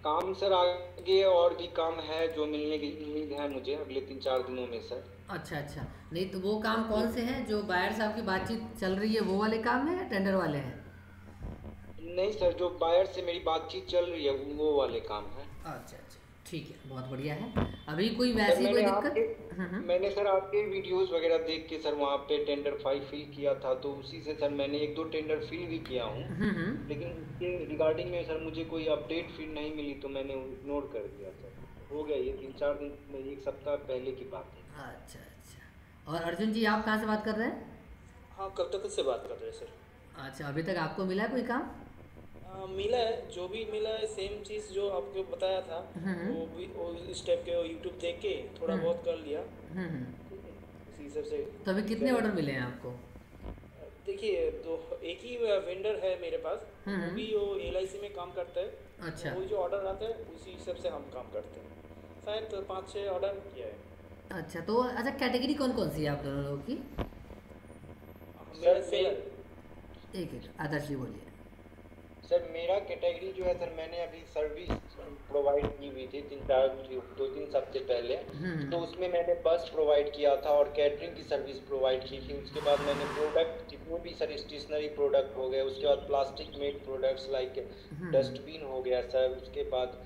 काम सर आगे और भी काम है जो मिलने की उम्मीद है मुझे अगले 3-4 दिनों में सर। अच्छा अच्छा। नहीं तो वो काम कौन से हैं जो बायर से आपकी बातचीत चल रही है, वो वाले काम है या टेंडर वाले हैं? नहीं सर, जो बायर से मेरी बातचीत चल रही है वो वाले काम है। अच्छा अच्छा, ठीक है, बहुत बढ़िया है। अभी कोई सर वैसी कोई दिक्कत? मैंने सर आपके वीडियोस वगैरह देख के सर वहाँ पे टेंडर फाइल फिल किया था, तो उसी से सर मैंने एक दो टेंडर फिल भी किया हूँ। लेकिन उसके रिगार्डिंग में सर मुझे कोई अपडेट फिर नहीं मिली, तो मैंने इग्नोर कर दिया सर। हो गया ये 3-4 दिन, एक सप्ताह पहले की बात है। अच्छा अच्छा। और अर्जुन जी, आप कहाँ से बात कर रहे हैं? हाँ, कलकत्ता से बात कर रहे हैं सर। अच्छा, अभी तक आपको मिला कोई काम? मिला है, जो भी मिला है सेम चीज़ जो आपको बताया था। वो भी वो इस टाइप के यूट्यूब देख के थोड़ा बहुत कर लिया। ठीक है, उसी हिसाब से तो अभी कितने मैंने ऑर्डर मिले हैं आपको? देखिए, तो एक ही वेंडर है मेरे पास। वो हम्म। भी वो LIC में काम करता है। अच्छा वही जो ऑर्डर आता है उसी हिसाब से हम काम करते हैं। शायद 5-6 ऑर्डर किया है। अच्छा। तो अच्छा, कैटेगरी कौन कौन सी है आप दोनों लोगों की? मेरा सर सेलर। एक एक आदर्श जी बोलिए। मेरा कैटेगरी जो है सर, मैंने अभी सर्विस प्रोवाइड की हुई थी 2-3 हफ्ते पहले। तो उसमें मैंने बस प्रोवाइड किया था और कैटरिंग की सर्विस प्रोवाइड की थी। उसके बाद मैंने प्रोडक्ट जितने भी सर स्टेशनरी प्रोडक्ट हो गए, उसके बाद plastic made products like dustbin हो गया सर। उसके बाद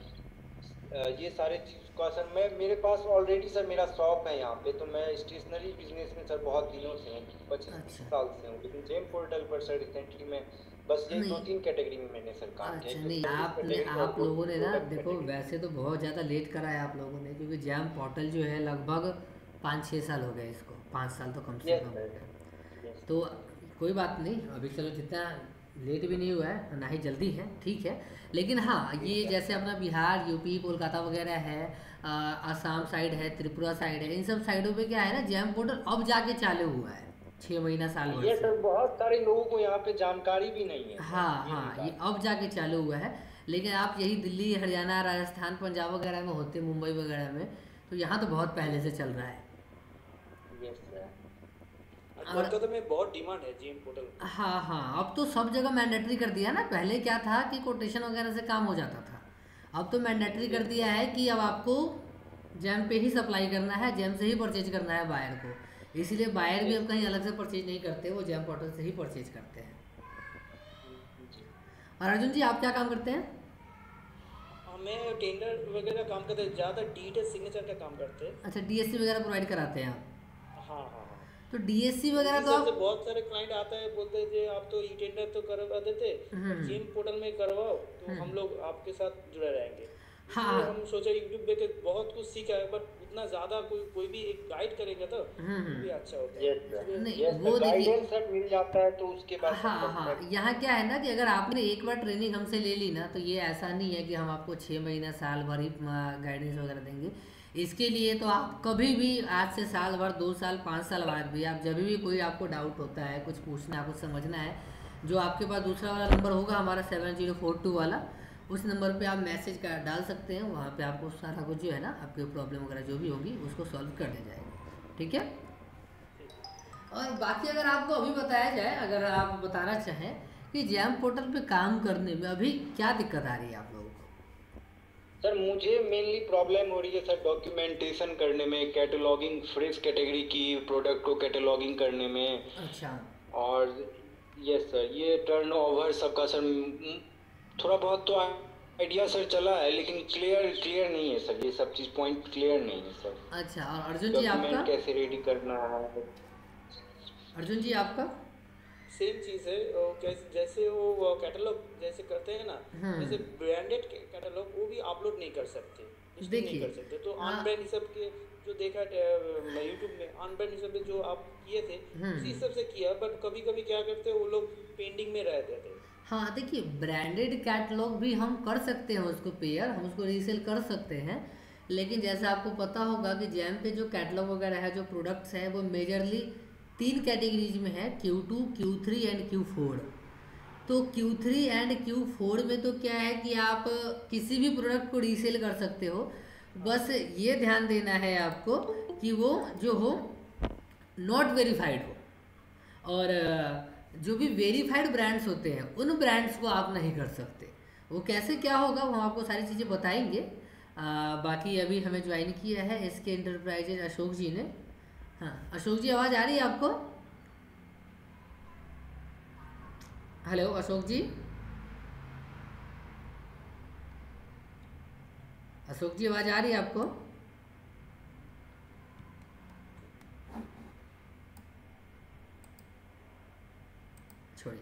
ये सारे चीज़ का सर मैं मेरे पास ऑलरेडी सर मेरा शॉप है यहाँ पे, तो मैं स्टेशनरी बिजनेस में सर बहुत दिनों से हूँ, 25-30 अच्छा। साल से हूँ। लेकिन जेम पोर्टल पर सर रिसेंटली में बस ये नहीं। 2-3 कैटेगरी में मैंने सर काम किया, अच्छा एक तो नहीं, सर्विस आपने कैटेगरी और आप लोगों ने ना प्रोडक्ट देखो, कैटेगरी। वैसे तो बहुत ज़्यादा लेट करा है आप लोगों ने, क्योंकि जैम पोर्टल जो है लगभग 5-6 साल हो गए इसको, 5 साल तो कम से यस कम हो सर। गया। यस तो कोई बात नहीं, अभी चलो जितना लेट भी नहीं हुआ है ना ही जल्दी है, ठीक है। लेकिन हाँ, जी ये सर। जैसे अपना बिहार, यूपी, कोलकाता वगैरह है, आसाम साइड है, त्रिपुरा साइड है, इन सब साइडों पे क्या है ना, जैम पोर्टल अब जाके चालू हुआ है, 6 महीना साल भर ये से। सर बहुत सारे लोगों को यहाँ पे जानकारी भी नहीं है सर, हाँ ये भी हाँ, ये बात अब जाके चालू हुआ है। लेकिन आप यही दिल्ली, हरियाणा, राजस्थान, पंजाब वगैरह में होते, मुंबई वगैरह में, तो यहाँ तो बहुत पहले से चल रहा है। है। Yes sir. और और कोलकाता में बहुत डिमांड है GM पोर्टल का। हाँ हाँ, अब तो सब जगह मैंडेटरी कर दिया ना। पहले क्या था कि कोटेशन वगैरह से काम हो जाता था, अब तो मैंडेटरी कर यस। दिया है कि अब आपको जैम पे ही सप्लाई करना है, जैम से ही परचेज करना है बायर को। इसीलिए बायर भी यस। अब कहीं अलग से परचेज नहीं करते, वो जैम पोर्टल से ही परचेज करते हैं। जी। और अर्जुन जी, आप क्या काम करते हैं? मैं टेंडर वगैरह काम करते हैं, ज़्यादा डिजिटल सिग्नेचर का काम करते हैं। अच्छा, डीएससी वगैरह प्रोवाइड कराते हैं आप? हाँ हाँ हाँ। तो डीएससी उसी वगैरह तो हिसाब से आप। बहुत सारे क्लाइंट आता है, बोलते हैं कि आप तो ई टेंडर तो करवा देते, अब GM पोर्टल में करवाओ तो हम लोग आपके साथ जुड़े रहेंगे। इसलिए हाँ। हम सोचे यूट्यूब पे बहुत कुछ सीखा है, बट उतना ज़्यादा कोई भी एक गाइड करेगा तो वो भी अच्छा होता है, यस सर। इसलिए। नहीं यस वो सर, देखिए। गाइडेंस सर मिल जाता है तो उसके बाद सर हाँ हाँ, परफेक्ट। यहाँ क्या है ना कि अगर आपने एक बार ट्रेनिंग हमसे ले ली ना, तो ये ऐसा नहीं है कि हम आपको 6 महीना साल भर ही गाइडेंस वगैरह देंगे। इसके लिए तो आप कभी भी, आज से साल भर, 2 साल, 5 साल बाद भी, आप जब भी कोई आपको डाउट होता है, कुछ पूछना है, कुछ समझना है, जो आपके पास दूसरा वाला नंबर होगा हमारा 7042 वाला, उस नंबर पे आप मैसेज कर डाल सकते हैं। वहाँ पे आपको सारा कुछ जो है ना, आपकी प्रॉब्लम वगैरह जो भी होगी उसको सॉल्व कर दिया जाएगा, ठीक है। ठीक है। और बाकी अगर आपको अभी बताया जाए, अगर आप बताना चाहें कि जैम पोर्टल पे काम करने में अभी क्या दिक्कत आ रही है आप लोगों को? सर मुझे मेनली प्रॉब्लम हो रही है सर डॉक्यूमेंटेशन करने में, कैटलॉगिंग, फ्रेश कैटेगरी की प्रोडक्ट को कैटलॉगिंग करने में। अच्छा। और यस सर, ये टर्नओवर सबका सर थोड़ा बहुत तो आइडिया सर चला है, लेकिन क्लियर क्लियर नहीं है सर, ये सब चीज़ पॉइंट क्लियर नहीं है सर। अच्छा, और अर्जुन जी आपका? डॉक्यूमेंट कैसे रेडी करना है। अर्जुन जी आपका? सेम चीज़ है, कैसे जैसे वो कैटलॉग जैसे करते हैं ना, वैसे ब्रांडेड कैटलॉग वो भी अपलोड नहीं कर सकते, लिस्टिंग नहीं कर देखिए। सकते। तो ऑन हाँ। ब्रांड हिसाब के जो देखा यूट्यूब में, ऑन ब्रांड हिसाब से जो आप किए थे उसी हिसाब से किया, बट कभी कभी क्या करते हैं वो लोग पेंडिंग में रह जाते हैं। हाँ देखिए, ब्रांडेड कैटलॉग भी हम कर सकते हैं उसको पेयर, हम उसको रीसेल कर सकते हैं। लेकिन जैसे आपको पता होगा कि जैम पे जो कैटलॉग वगैरह है, जो प्रोडक्ट्स हैं, वो मेजरली 3 कैटेगरीज में है, Q2, Q3 एंड Q4। तो Q3 एंड Q4 में तो क्या है कि आप किसी भी प्रोडक्ट को रीसेल कर सकते हो। बस ये ध्यान देना है आपको कि वो जो हो, नॉट वेरीफाइड हो। और जो भी वेरीफाइड ब्रांड्स होते हैं, उन ब्रांड्स को आप नहीं कर सकते। वो कैसे क्या होगा वो हम आपको सारी चीज़ें बताएंगे। बाकी अभी हमें ज्वाइन किया है इसके इंटरप्राइजेज अशोक जी ने। हाँ अशोक जी, आवाज़ आ रही है आपको? हेलो अशोक जी, अशोक जी आवाज़ आ रही है आपको? छोड़िए।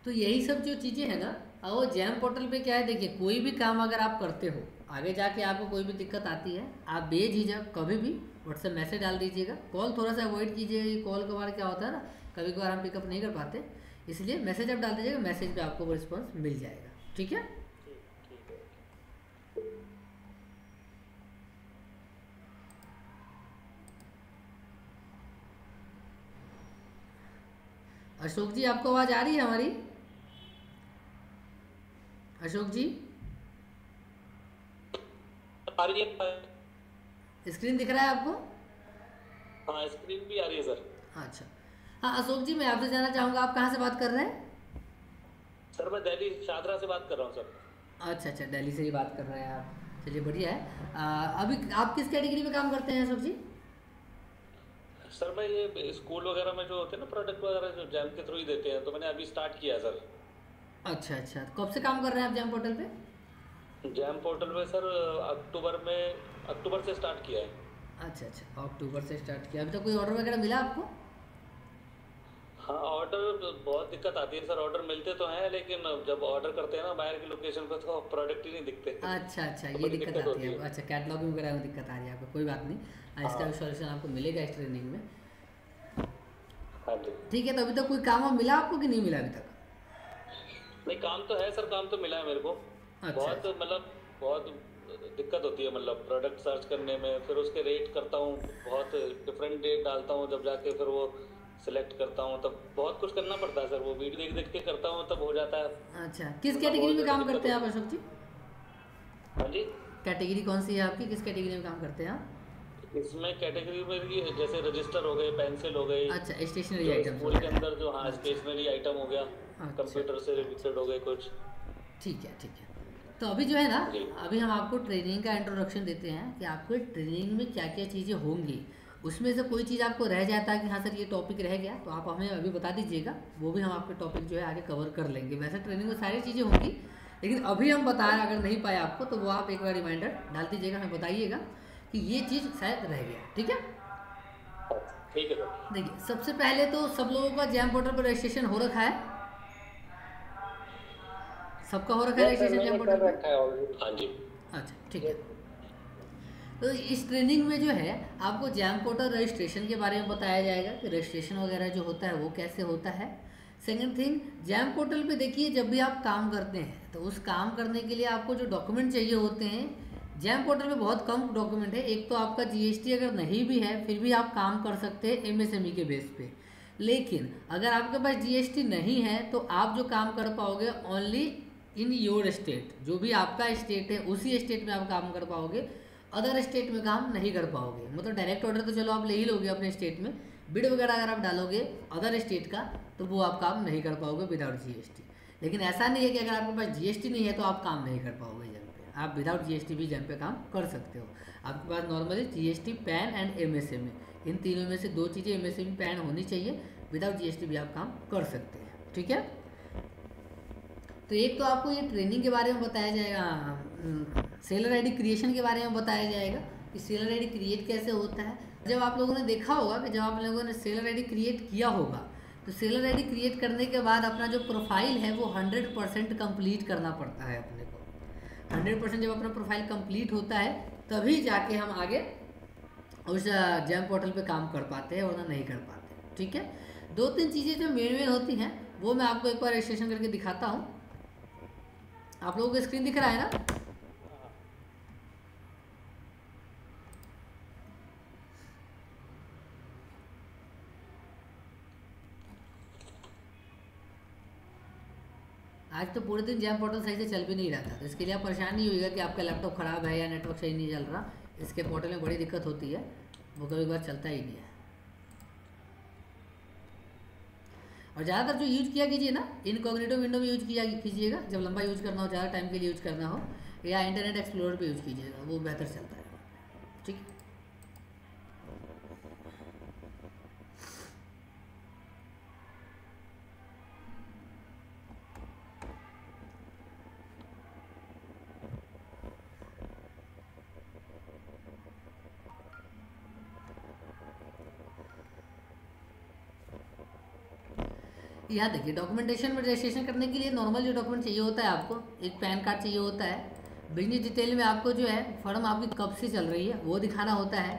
तो यही सब जो चीज़ें हैं ना, और जैम पोर्टल पे क्या है, देखिए कोई भी काम अगर आप करते हो, आगे जाके आपको कोई भी दिक्कत आती है, आप बेझिझक कभी भी व्हाट्सएप मैसेज डाल दीजिएगा। कॉल थोड़ा सा अवॉइड कीजिएगा, ये कॉल के बार क्या होता है ना, कभी कभार हम पिकअप नहीं कर पाते, इसलिए मैसेज आप डाल दीजिएगा, मैसेज पे आपको रिस्पॉन्स मिल जाएगा। ठीक है, अशोक जी आपको आवाज़ आ रही है हमारी? अशोक जी आ रही है, स्क्रीन दिख रहा है आपको? हाँ स्क्रीन भी आ रही है सर। अच्छा हाँ अशोक जी, मैं आपसे जानना चाहूँगा आप कहाँ से बात कर रहे हैं? सर मैं दिल्ली शादरा से बात कर रहा हूँ सर। अच्छा अच्छा, दिल्ली से ही बात कर रहे हैं आप, चलिए बढ़िया है। अभी आप किस कैटेगरी में काम करते हैं अशोक जी? सर मैं ये स्कूल वगैरह में जो होते हैं ना प्रोडक्ट वगैरह जो जैम के थ्रू ही देते हैं, तो मैंने अभी स्टार्ट किया सर। अच्छा अच्छा, कब से काम कर रहे हैं आप जैम पोर्टल पे? जैम पोर्टल में सर अक्टूबर से स्टार्ट किया है। अच्छा अच्छा, अक्टूबर से स्टार्ट किया। अभी तक कोई ऑर्डर वगैरह मिला आपको? हाँ ऑर्डर बहुत दिक्कत आती है सर, ऑर्डर मिलते तो हैं लेकिन जब ऑर्डर करते हैं ना बाहर की लोकेशन पर तो प्रोडक्ट ही नहीं दिखते। अच्छा अच्छा, तो ये दिक्कत आती है। अच्छा, कैटलॉगिंग वगैरह में दिक्कत आ रही है आपको, कोई बात नहीं, इसका भी सॉल्यूशन आपको मिलेगा इस ट्रेनिंग में। हाँ जी ठीक है, तो अभी तक कोई काम मिला आपको कि नहीं मिला अभी तक? नहीं काम तो है सर, काम तो मिला है मेरे को। अच्छा, बहुत मतलब बहुत दिक्कत होती है मतलब प्रोडक्ट सर्च करने में, फिर उसके रेट करता हूँ, बहुत डिफरेंट रेट डालता हूँ, जब जाके फिर वो सिलेक्ट करता हूँ तब बहुत कुछ करना पड़ता है सर, वो वीडियो देख देख के करता हूँ तब हो जाता है। अच्छा, किस कैटेगरी में काम करते हैं आप अशोक जी? हाँ जी, कैटेगरी कौन सी है आपकी, किस कैटेगरी में काम करते हैं आप? इसमें कैटेगरी में जैसे रजिस्टर हो गए, पेंसिल हो गई, अच्छा, स्टेशनरी आइटम्स स्कूल के अंदर जो हाँ स्टेशनरी आइटम हो गया, अच्छा। कंप्यूटर से रिलेटेड हो गए कुछ। ठीक है ठीक है, तो अभी जो है ना, जी। अभी हम आपको ट्रेनिंग का इंट्रोडक्शन देते हैं कि आपको ट्रेनिंग में क्या क्या चीज़ें होंगी। उसमें से कोई चीज़ आपको रह जाता है कि हाँ सर ये टॉपिक रह गया, तो आप हमें अभी बता दीजिएगा, वो भी हम आपके टॉपिक जो है आगे कवर कर लेंगे। वैसे ट्रेनिंग में सारी चीज़ें होंगी, लेकिन अभी हम बता रहे हैं, अगर नहीं पाए आपको तो वो आप एक बार रिमाइंडर डाल दीजिएगा, हमें बताइएगा कि ये चीज़ शायद रह गया। ठीक है, ठीक है सर। देखिए सबसे पहले तो सब लोगों का जैम पोर्टल पर रजिस्ट्रेशन हो रखा है, सबका हो रखा है रजिस्ट्रेशन जैम पोर्टल पर? हाँ जी। अच्छा ठीक है, तो इस ट्रेनिंग में जो है आपको जैम पोर्टल रजिस्ट्रेशन के बारे में बताया जाएगा कि रजिस्ट्रेशन वगैरह जो होता है वो कैसे होता है। सेकंड थिंग, जैम पोर्टल पे देखिए जब भी आप काम करते हैं तो उस काम करने के लिए आपको जो डॉक्यूमेंट चाहिए होते हैं, जैम पोर्टल में बहुत कम डॉक्यूमेंट है। एक तो आपका जीएसटी अगर नहीं भी है फिर भी आप काम कर सकते हैं एमएसएमई के बेस पे, लेकिन अगर आपके पास जीएसटी नहीं है तो आप जो काम कर पाओगे ओनली इन योर स्टेट, जो भी आपका स्टेट है उसी स्टेट में आप काम कर पाओगे, अदर स्टेट में काम नहीं कर पाओगे। मतलब डायरेक्ट ऑर्डर तो चलो आप ले ही लोगे अपने स्टेट में, बिड वगैरह अगर आप डालोगे अदर स्टेट का तो वो आप काम नहीं कर पाओगे विदाउट जीएसटी। लेकिन ऐसा नहीं है कि अगर आपके पास जीएसटी नहीं है तो आप काम नहीं कर पाओगे जैम पे, आप विदाउट जीएसटी भी जैम पे काम कर सकते हो। आपके पास normally GST, PAN and MSME, इन तीनों में से दो चीज़ें एमएसएमई पैन होनी चाहिए, विदाउट जीएसटी भी आप काम कर सकते हैं। ठीक है, तो एक तो आपको ये ट्रेनिंग के बारे में बताया जाएगा, सेलर आईडी क्रिएशन के बारे में बताया जाएगा कि सेलर आईडी क्रिएट कैसे होता है। जब आप लोगों ने देखा होगा कि जब आप लोगों ने सेलर आईडी क्रिएट किया होगा तो सेलर आईडी क्रिएट करने के बाद अपना जो प्रोफाइल है वो 100% कंप्लीट करना पड़ता है अपने को। 100% जब अपना प्रोफाइल कंप्लीट होता है तभी जाके हम आगे उस जैम पोर्टल पे काम कर पाते हैं, वरना नहीं कर पाते। ठीक है, दो तीन चीज़ें जो मेन होती हैं वो मैं आपको एक बार रजिस्ट्रेशन करके दिखाता हूँ। आप लोगों को स्क्रीन दिख रहा है ना? आज तो पूरे दिन जैम पोर्टल सही से चल भी नहीं रहा था, तो इसके लिए आप परेशान नहीं होइएगा कि आपका लैपटॉप ख़राब है या नेटवर्क सही नहीं चल रहा। इसके पोर्टल में बड़ी दिक्कत होती है, वो कभी बार चलता ही नहीं है। और ज़्यादातर जो यूज किया कीजिए ना, इनकॉग्निटो विंडो में यूज किया कीजिएगा, जब लंबा यूज करना हो, ज़्यादा टाइम के लिए यूज करना हो, या इंटरनेट एक्सप्लोरर पे यूज कीजिएगा, वो बेहतर चलता है। ठीक है, यहाँ देखिए डॉक्यूमेंटेशन में रजिस्ट्रेशन करने के लिए नॉर्मल जो डॉक्यूमेंट चाहिए होता है आपको, एक पैन कार्ड चाहिए होता है। बिजनेस डिटेल में आपको जो है फर्म आपकी कब से चल रही है वो दिखाना होता है।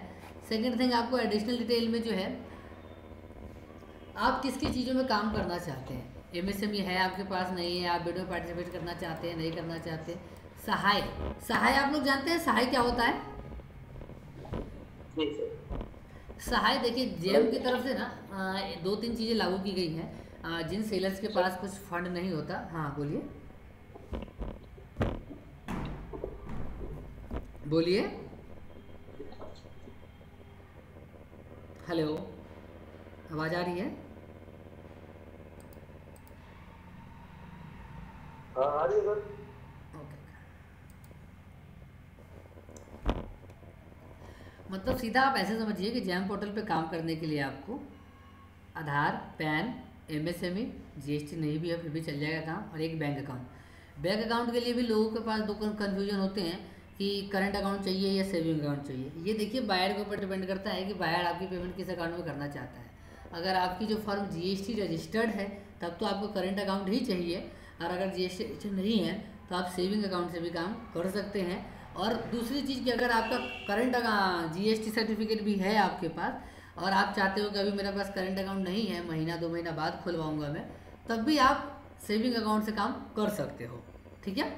सेकंड थिंग आपको एडिशनल डिटेल में जो है आप किस किस चीज़ों में काम करना चाहते हैं, एमएसएमई है आपके पास, नहीं है, आप बिड में पार्टिसिपेट करना चाहते हैं, नहीं करना चाहते। सहाय, सहाय आप लोग जानते हैं सहाय क्या होता है? सहाय देखिए जेम की तरफ से ना 2-3 चीज़ें लागू की गई हैं। जिन सेलर्स के पास कुछ फंड नहीं होता, हाँ बोलिए बोलिए, हेलो, आवाज़ आ रही है? हाँ आ रही है सर। ओके, मतलब सीधा आप ऐसे समझिए कि जैम पोर्टल पे काम करने के लिए आपको आधार, पैन, एमएसएमई, जीएसटी नहीं भी है फिर भी चल जाएगा काम, और एक बैंक अकाउंट। बैंक अकाउंट के लिए भी लोगों के पास 2 कन्फ्यूजन होते हैं कि करंट अकाउंट चाहिए या सेविंग अकाउंट चाहिए। ये देखिए बायर के ऊपर डिपेंड करता है कि बायर आपकी पेमेंट किस अकाउंट में करना चाहता है। अगर आपकी जो फर्म जीएसटी रजिस्टर्ड है तब तो आपको करंट अकाउंट ही चाहिए, और अगर जीएसटी रजिस्टर्ड नहीं है तो आप सेविंग अकाउंट से भी काम कर सकते हैं। और दूसरी चीज़ कि अगर आपका करंट जीएसटी सर्टिफिकेट भी है आपके पास और आप चाहते हो कि अभी मेरे पास करंट अकाउंट नहीं है, महीना 2 महीना बाद खुलवाऊंगा मैं, तब भी आप सेविंग अकाउंट से काम कर सकते हो। ठीक है,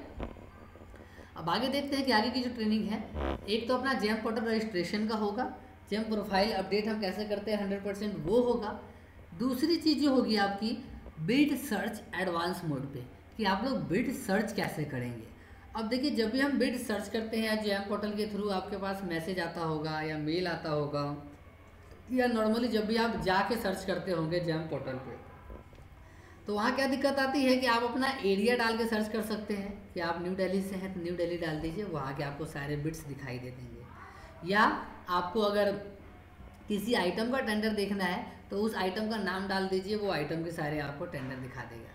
अब आगे देखते हैं कि आगे की जो ट्रेनिंग है, एक तो अपना जेम पोर्टल रजिस्ट्रेशन का होगा, जेम प्रोफाइल अपडेट हम कैसे करते हैं 100% वो होगा। दूसरी चीज़ जो होगी आपकी बिड सर्च एडवांस मोड पे, कि आप लोग बिड सर्च कैसे करेंगे। अब देखिए जब भी हम बिड सर्च करते हैं जेम पोर्टल के थ्रू, आपके पास मैसेज आता होगा या मेल आता होगा, या नॉर्मली जब भी आप जाके सर्च करते होंगे जेम पोर्टल पे, तो वहाँ क्या दिक्कत आती है कि आप अपना एरिया डाल के सर्च कर सकते हैं कि आप न्यू दिल्ली से हैं तो न्यू दिल्ली डाल दीजिए, वहाँ के आपको सारे बिट्स दिखाई दे देंगे। या आपको अगर किसी आइटम का टेंडर देखना है तो उस आइटम का नाम डाल दीजिए, वो आइटम के सारे आपको टेंडर दिखा देगा।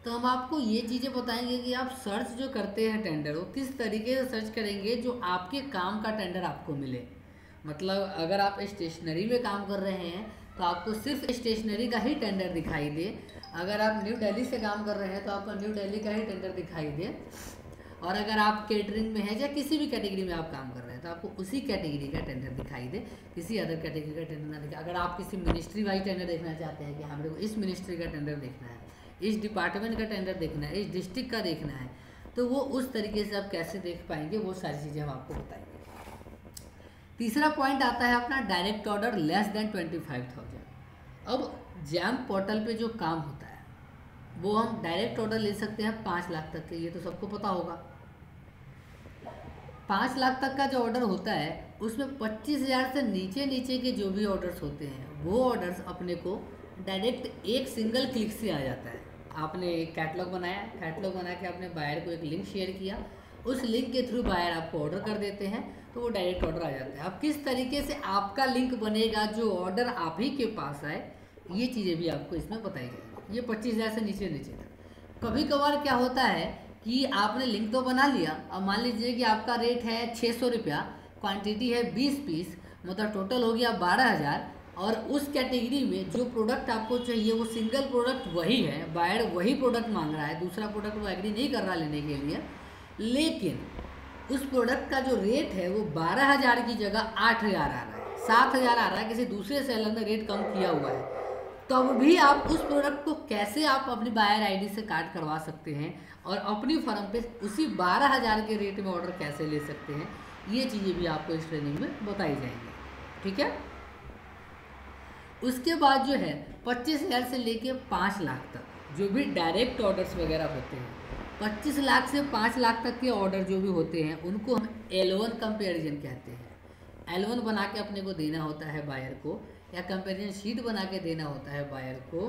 तो हम आपको ये चीज़ें बताएंगे कि आप सर्च जो करते हैं टेंडर, वो किस तरीके से सर्च करेंगे जो आपके काम का टेंडर आपको मिले। मतलब अगर आप स्टेशनरी में काम कर रहे हैं तो आपको सिर्फ स्टेशनरी का ही टेंडर दिखाई दे, अगर आप न्यू दिल्ली से काम कर रहे हैं तो आपको न्यू दिल्ली का ही टेंडर दिखाई दे, और अगर आप केटरिंग में है या किसी भी कैटेगरी में आप काम कर रहे हैं तो आपको उसी कैटेगरी का टेंडर दिखाई दे, किसी अदर कैटेगरी का टेंडर ना दिखे। अगर आप किसी मिनिस्ट्री वाइज टेंडर देखना चाहते हैं कि हमारे को इस मिनिस्ट्री का टेंडर देखना है, इस डिपार्टमेंट का टेंडर देखना है, इस डिस्ट्रिक्ट का देखना है, तो वो उस तरीके से आप कैसे देख पाएंगे, वो सारी चीज़ें हम आपको बताएंगे। तीसरा पॉइंट आता है अपना डायरेक्ट ऑर्डर लेस देन 25,000। अब जैम पोर्टल पे जो काम होता है वो हम डायरेक्ट ऑर्डर ले सकते हैं 5 लाख तक के, ये तो सबको पता होगा। 5 लाख तक का जो ऑर्डर होता है उसमें 25,000 से नीचे नीचे के जो भी ऑर्डर्स होते हैं वो ऑर्डर्स अपने को डायरेक्ट एक सिंगल क्लिक से आ जाता है। आपने एक कैटलॉग बनाया, कैटलॉग बना के आपने बायर को एक लिंक शेयर किया, उस लिंक के थ्रू बायर आपको ऑर्डर कर देते हैं, तो वो डायरेक्ट ऑर्डर आ जाता है। अब किस तरीके से आपका लिंक बनेगा जो ऑर्डर आप ही के पास आए, ये चीज़ें भी आपको इसमें बताई जाएगी। ये 25,000 से नीचे नीचे तक। कभी कभार क्या होता है कि आपने लिंक तो बना लिया, अब मान लीजिए कि आपका रेट है 600 रुपया, क्वान्टिटी है 20 पीस, मतलब टोटल हो गया 12,000, और उस कैटेगरी में जो प्रोडक्ट आपको चाहिए वो सिंगल प्रोडक्ट वही है, बायर वही प्रोडक्ट मांग रहा है, दूसरा प्रोडक्ट वो एग्री नहीं कर रहा लेने के लिए, लेकिन उस प्रोडक्ट का जो रेट है वो 12,000 की जगह 8,000 आ रहा है, 7,000 आ रहा है, किसी दूसरे सेलर ने रेट कम किया हुआ है, तब भी आप उस प्रोडक्ट को कैसे आप अपनी बायर आईडी से काट करवा सकते हैं और अपनी फर्म पे उसी 12,000 के रेट में ऑर्डर कैसे ले सकते हैं, ये चीज़ें भी आपको इस ट्रेनिंग में बताई जाएंगी। ठीक है, उसके बाद जो है 25,000 से लेके 5 लाख तक जो भी डायरेक्ट ऑर्डर्स वगैरह होते हैं, 25 लाख से 5 लाख तक के ऑर्डर जो भी होते हैं उनको हम L1 कंपेरिजन कहते हैं। L1 बना के अपने को देना होता है बायर को, या कंपेरिजन शीट बना के देना होता है बायर को,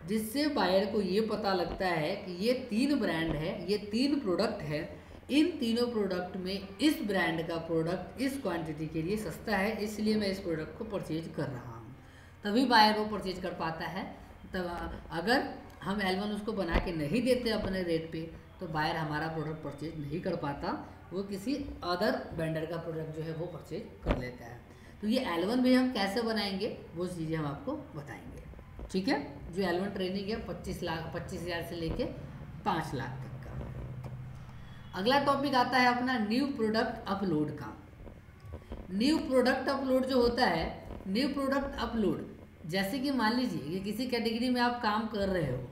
जिससे बायर को ये पता लगता है कि ये 3 ब्रांड है, ये 3 प्रोडक्ट है, इन तीनों प्रोडक्ट में इस ब्रांड का प्रोडक्ट इस क्वांटिटी के लिए सस्ता है, इसलिए मैं इस प्रोडक्ट को परचेज कर रहा हूँ, तभी बायर वो परचेज कर पाता है। तब अगर हम L1 उसको बना के नहीं देते अपने रेट पे, तो बायर हमारा प्रोडक्ट परचेज नहीं कर पाता, वो किसी अदर वेंडर का प्रोडक्ट जो है वो परचेज कर लेता है। तो ये L1 भी हम कैसे बनाएंगे वो चीज़ें हम आपको बताएंगे, ठीक है। जो L1 ट्रेनिंग है 25,000 से लेके 5 लाख तक का। अगला टॉपिक आता है अपना न्यू प्रोडक्ट अपलोड का। न्यू प्रोडक्ट अपलोड जो होता है, न्यू प्रोडक्ट अपलोड, जैसे कि मान लीजिए कि किसी कैटेगरी में आप काम कर रहे हो,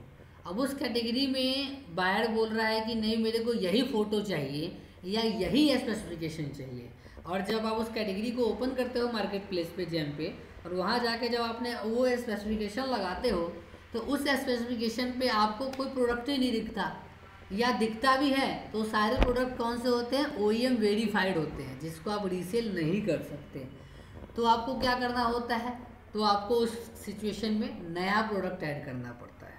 अब उस कैटेगरी में बायर बोल रहा है कि नहीं मेरे को यही फ़ोटो चाहिए या यही स्पेसिफिकेशन चाहिए, और जब आप उस कैटेगरी को ओपन करते हो मार्केट प्लेस पे जेम पे, और वहाँ जाके जब आपने वो स्पेसिफिकेशन लगाते हो, तो उस स्पेसिफिकेशन पे आपको कोई प्रोडक्ट ही नहीं दिखता, या दिखता भी है तो सारे प्रोडक्ट कौन से होते हैं, OEM वेरीफाइड होते हैं, जिसको आप रीसेल नहीं कर सकते। तो आपको क्या करना होता है, तो आपको उस सिचुएशन में नया प्रोडक्ट ऐड करना पड़ता है।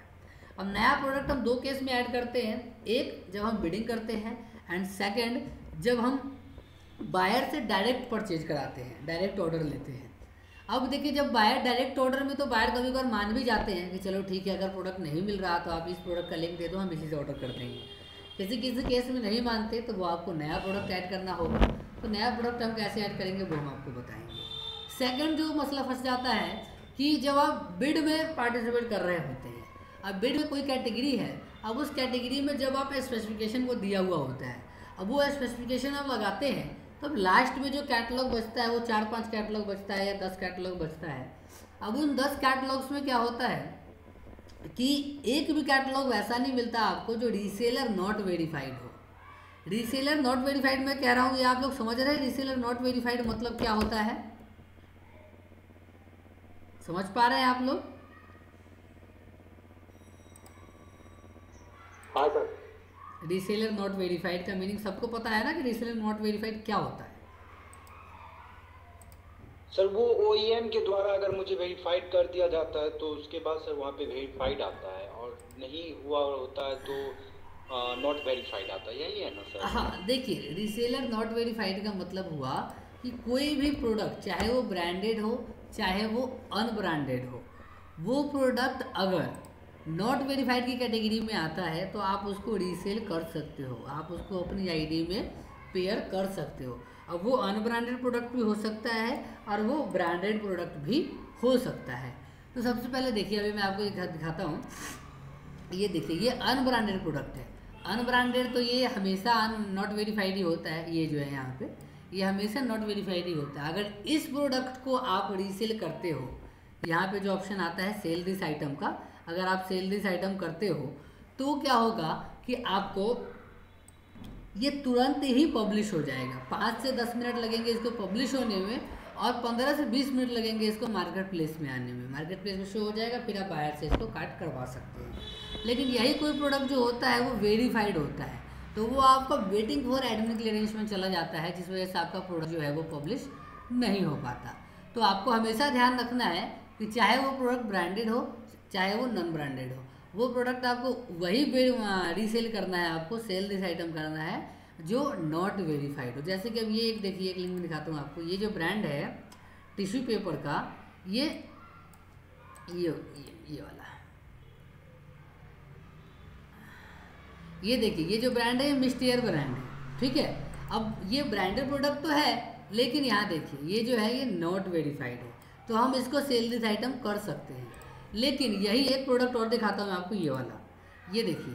अब नया प्रोडक्ट हम 2 केस में ऐड करते हैं, एक जब हम बिडिंग करते हैं, एंड सेकंड जब हम बायर से डायरेक्ट परचेज कराते हैं, डायरेक्ट ऑर्डर लेते हैं। अब देखिए जब बायर डायरेक्ट ऑर्डर में, तो बायर कभी कभार मान भी जाते हैं कि चलो ठीक है, अगर प्रोडक्ट नहीं मिल रहा तो आप इस प्रोडक्ट का लिंक दे दो, हम इसी से ऑर्डर कर देंगे। किसी किसी केस में नहीं मानते तो वो आपको नया प्रोडक्ट ऐड करना होगा। तो नया प्रोडक्ट हम कैसे ऐड करेंगे वो हम आपको बताएंगे। सेकंड जो मसला फंस जाता है कि जब आप बिड में पार्टिसिपेट कर रहे होते हैं, अब बिड में कोई कैटेगरी है, अब उस कैटेगरी में जब आप स्पेसिफिकेशन को दिया हुआ होता है, अब वो स्पेसिफिकेशन आप लगाते हैं, तब लास्ट में जो कैटलॉग बचता है वो 4-5 कैटलॉग बचता है या 10 कैटलॉग बचता है। अब उन 10 कैटलॉग्स में क्या होता है कि एक भी कैटलॉग वैसा नहीं मिलता आपको जो रीसेलर नॉट वेरीफाइड हो। रीसेलर नॉट वेरीफाइड मैं कह रहा हूँ, ये आप लोग समझ रहे हैं रीसेलर नॉट वेरीफाइड मतलब क्या होता है, समझ पा रहे हैं आप लोग? हाँ सर। रीसेलर नॉट वेरीफाइड का मीनिंग सबको पता है ना कि रीसेलर नॉट वेरीफाइड क्या होता है? सर वो OEM के द्वारा अगर मुझे वेरीफाइड कर दिया जाता है तो उसके बाद सर वहाँ पे वेरीफाइड आता है, और नहीं हुआ होता है तो नॉट वेरीफाइड आता है, यही है ना सर? हाँ देखिए, रीसेलर नॉट वेरीफाइड का मतलब हुआ कि कोई भी प्रोडक्ट चाहे वो ब्रांडेड हो चाहे वो अनब्रांडेड हो, वो प्रोडक्ट अगर नॉट वेरीफाइड की कैटेगरी में आता है तो आप उसको रीसेल कर सकते हो, आप उसको अपनी आईडी में पेयर कर सकते हो। अब वो अनब्रांडेड प्रोडक्ट भी हो सकता है और वो ब्रांडेड प्रोडक्ट भी हो सकता है। तो सबसे पहले देखिए, अभी मैं आपको दिखाता हूँ, ये देखिए ये अनब्रांडेड प्रोडक्ट है। अनब्रांडेड तो ये हमेशा नॉट वेरीफाइड ही होता है, ये जो है यहाँ पे ये हमेशा नॉट वेरीफाइड ही होता है। अगर इस प्रोडक्ट को आप रीसेल करते हो, यहाँ पे जो ऑप्शन आता है सेल दिस आइटम का, अगर आप सेल दिस आइटम करते हो तो क्या होगा कि आपको ये तुरंत ही पब्लिश हो जाएगा। 5 से 10 मिनट लगेंगे इसको पब्लिश होने में, और 15 से 20 मिनट लगेंगे इसको मार्केट प्लेस में आने में। मार्केट प्लेस में शो हो जाएगा, फिर आप बाहर से इसको काट करवा सकते हैं। लेकिन यही कोई प्रोडक्ट जो होता है वो वेरीफाइड होता है, तो वो आपका वेटिंग फॉर एडमिन क्लियरेंस में चला जाता है, जिस वजह से आपका प्रोडक्ट जो है वो पब्लिश नहीं हो पाता। तो आपको हमेशा ध्यान रखना है कि चाहे वो प्रोडक्ट ब्रांडेड हो चाहे वो नॉन ब्रांडेड हो, वो प्रोडक्ट आपको वही रीसेल करना है, आपको सेल दिस आइटम करना है जो नॉट वेरीफाइड हो। जैसे कि अब ये एक देखिए, एक लिंक में दिखाता हूँ आपको, ये जो ब्रांड है टिश्यू पेपर का, ये वाला, ये देखिए ये जो ब्रांड है ये मिस्टियर ब्रांड है, ठीक है। अब ये ब्रांडेड प्रोडक्ट तो है, लेकिन यहाँ देखिए ये जो है ये नॉट वेरीफाइड है, तो हम इसको सेल दिस आइटम कर सकते हैं। लेकिन यही एक प्रोडक्ट और दिखाता हूँ मैं आपको, ये वाला, ये देखिए।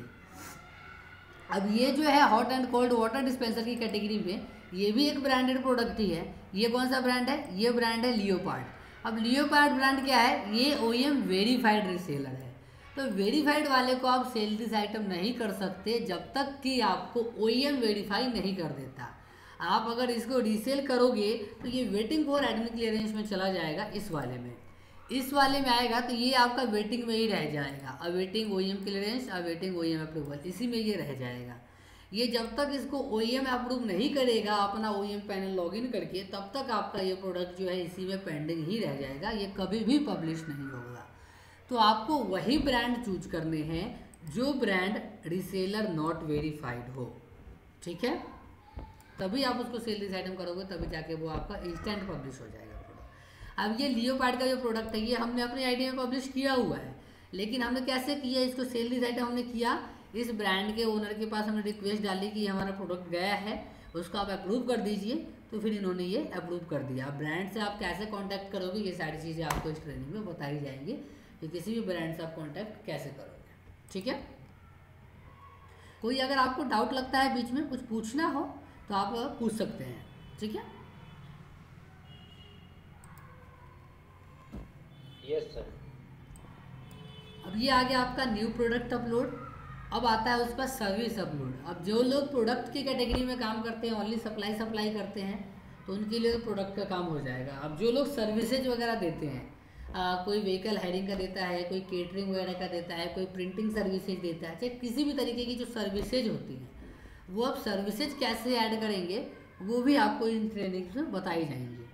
अब ये जो है hot and cold water dispenser की कैटेगरी में, ये भी एक ब्रांडेड प्रोडक्ट ही है। ये कौन सा ब्रांड है? ये ब्रांड है लियोपार्ड। अब लियोपार्ड ब्रांड क्या है? ये OEM वेरीफाइड रीसेलर है। तो वेरीफाइड वाले को आप सेल दिस आइटम नहीं कर सकते जब तक कि आपको OEM वेरीफाई नहीं कर देता। आप अगर इसको रीसेल करोगे तो ये वेटिंग फॉर एडमिन क्लियरेंस में चला जाएगा। इस वाले में आएगा तो ये आपका वेटिंग में ही रह जाएगा, awaiting OEM clearance, awaiting OEM approval, इसी में ये रह जाएगा। ये जब तक इसको OEM अप्रूव नहीं करेगा अपना OEM पैनल लॉगिन करके, तब तक आपका ये प्रोडक्ट जो है इसी में पेंडिंग ही रह जाएगा, ये कभी भी पब्लिश नहीं होगा। तो आपको वही ब्रांड चूज करने हैं जो ब्रांड रीसेलर नॉट वेरीफाइड हो, ठीक है। तभी आप उसको सेल दिस आइटम करोगे, तभी जाके वो आपका इंस्टेंट पब्लिश हो जाएगा प्रोडक्ट। अब ये लियोपार्ड का जो प्रोडक्ट है ये हमने अपनी आईडी में पब्लिश किया हुआ है, लेकिन हमने कैसे किया इसको सेल दिस आइटम हमने किया, इस ब्रांड के ओनर के पास हमने रिक्वेस्ट डाली कि हमारा प्रोडक्ट गया है, उसको आप अप्रूव कर दीजिए, तो फिर इन्होंने ये अप्रूव कर दिया। अब ब्रांड से आप कैसे कांटेक्ट करोगे ये सारी चीज़ें आपको इस ट्रेनिंग में बताई जाएंगी कि किसी भी ब्रांड से आप कांटेक्ट कैसे करोगे, ठीक है। कोई अगर आपको डाउट लगता है बीच में कुछ पूछना हो तो आप पूछ सकते हैं, ठीक है। Yes sir. अब ये आ गया आपका न्यू प्रोडक्ट अपलोड। अब आता है उस पर सर्विस अपलोड। अब जो लोग प्रोडक्ट की कैटेगरी में काम करते हैं, ओनली सप्लाई करते हैं, तो उनके लिए तो प्रोडक्ट का काम हो जाएगा। अब जो लोग सर्विसेज वगैरह देते हैं, कोई व्हीकल हायरिंग का देता है, कोई केटरिंग वगैरह का देता है, कोई प्रिंटिंग सर्विसेज देता है, चाहे किसी भी तरीके की जो सर्विसेज होती हैं, वो आप सर्विसेज कैसे ऐड करेंगे वो भी आपको इन ट्रेनिंग में बताई जाएंगी,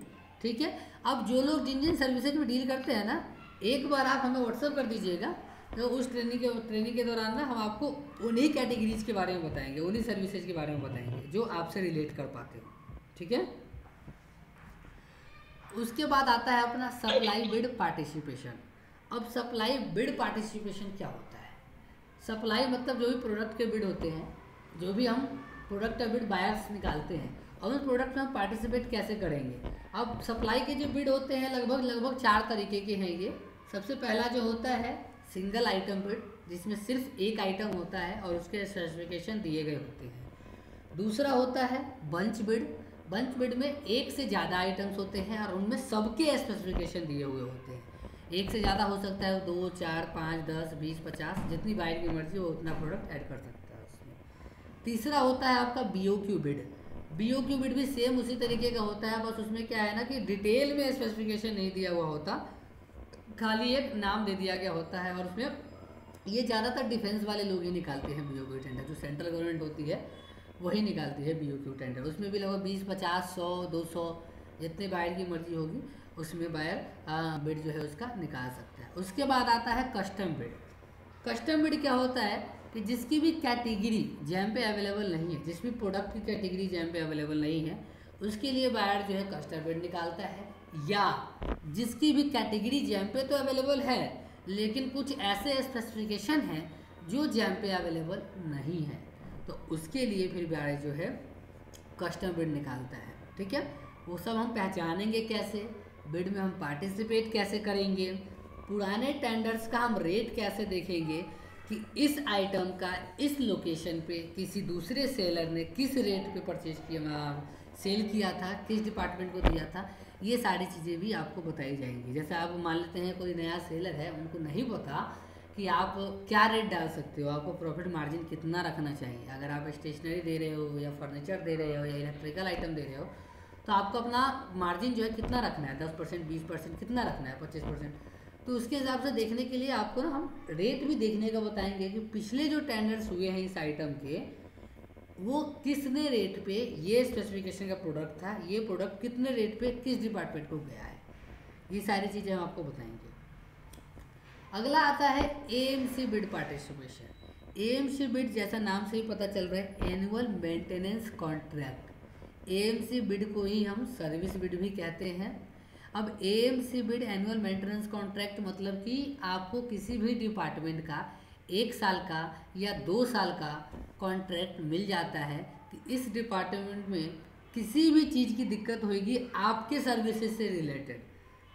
ठीक है। अब जो लोग जिन जिन सर्विसेज में डील करते हैं ना, एक बार आप हमें व्हाट्सअप कर दीजिएगा, तो उस ट्रेनिंग के दौरान ना हम आपको उन्हीं कैटेगरीज के बारे में बताएंगे, उन्हीं सर्विसेज के बारे में बताएंगे जो आपसे रिलेट कर पाते हो, ठीक है। उसके बाद आता है अपना सप्लाई बिड पार्टिसिपेशन। अब सप्लाई बिड पार्टिसिपेशन क्या होता है? सप्लाई मतलब जो भी प्रोडक्ट के बिड होते हैं, जो भी हम प्रोडक्ट का बिड बायर्स निकालते हैं, और उस प्रोडक्ट में हम पार्टिसिपेट कैसे करेंगे। अब सप्लाई के जो बिड होते हैं लगभग 4 तरीके के हैं ये। सबसे पहला जो होता है सिंगल आइटम बिड, जिसमें सिर्फ एक आइटम होता है और उसके स्पेसिफिकेशन दिए गए होते हैं। दूसरा होता है बंच बिड। बंच बिड में एक से ज़्यादा आइटम्स होते हैं और उनमें सबके स्पेसिफिकेशन दिए हुए होते हैं। एक से ज़्यादा हो सकता है 2, 4, 5, 10, 20, 50, जितनी बायर की मर्जी वो उतना प्रोडक्ट ऐड कर सकता है उसमें। तीसरा होता है आपका BOQ बिड। BOQ बिड भी सेम उसी तरीके का होता है, बस उसमें क्या है ना कि डिटेल में स्पेसिफिकेशन नहीं दिया हुआ होता, खाली एक नाम दे दिया गया होता है। और उसमें ये ज़्यादातर डिफेंस वाले लोग ही निकालते हैं BOQ टेंडर, जो सेंट्रल गवर्नमेंट होती है वही निकालती है BOQ टेंडर। उसमें भी लगभग 20, 50, 100, 200 जितने बायर की मर्जी होगी उसमें बायर बिड जो है उसका निकाल सकता है। उसके बाद आता है कस्टम बिड। कस्टम बिड क्या होता है कि जिसकी भी कैटेगरी जैम पे अवेलेबल नहीं है, जिस भी प्रोडक्ट की कैटेगरी जैम पे अवेलेबल नहीं है, उसके लिए बायर जो है कस्टम बिड निकालता है। या जिसकी भी कैटेगरी जैम पे तो अवेलेबल है लेकिन कुछ ऐसे स्पेसिफिकेशन हैं जो जैम पे अवेलेबल नहीं है, तो उसके लिए फिर बायर जो है कस्टम बिड निकालता है, ठीक है। वो सब हम पहचानेंगे कैसे, बिड में हम पार्टिसिपेट कैसे करेंगे, पुराने टेंडर्स का हम रेट कैसे देखेंगे कि इस आइटम का इस लोकेशन पे किसी दूसरे सेलर ने किस रेट पे परचेज किया, सेल किया था, किस डिपार्टमेंट को दिया था, ये सारी चीज़ें भी आपको बताई जाएंगी। जैसे आप मान लेते हैं कोई नया सेलर है, उनको नहीं पता कि आप क्या रेट डाल सकते हो, आपको प्रॉफिट मार्जिन कितना रखना चाहिए। अगर आप स्टेशनरी दे रहे हो या फर्नीचर दे रहे हो या इलेक्ट्रिकल आइटम दे रहे हो, तो आपको अपना मार्जिन जो है कितना रखना है, 10%, 20%, कितना रखना है, 25%। तो उसके हिसाब से देखने के लिए आपको ना हम रेट भी देखने का बताएंगे कि पिछले जो टेंडर्स हुए हैं इस आइटम के, वो कितने रेट पे ये स्पेसिफिकेशन का प्रोडक्ट था, ये प्रोडक्ट कितने रेट पे किस डिपार्टमेंट को गया है, ये सारी चीज़ें हम आपको बताएंगे। अगला आता है AMC bid participation. AMC bid जैसा नाम से ही पता चल रहा है, annual maintenance contract. AMC bid को ही हम सर्विस बिड भी कहते हैं। अब AMC bid annual maintenance contract मतलब कि आपको किसी भी डिपार्टमेंट का 1 साल का या 2 साल का कॉन्ट्रैक्ट मिल जाता है कि इस डिपार्टमेंट में किसी भी चीज़ की दिक्कत होगी आपके सर्विसेज से रिलेटेड,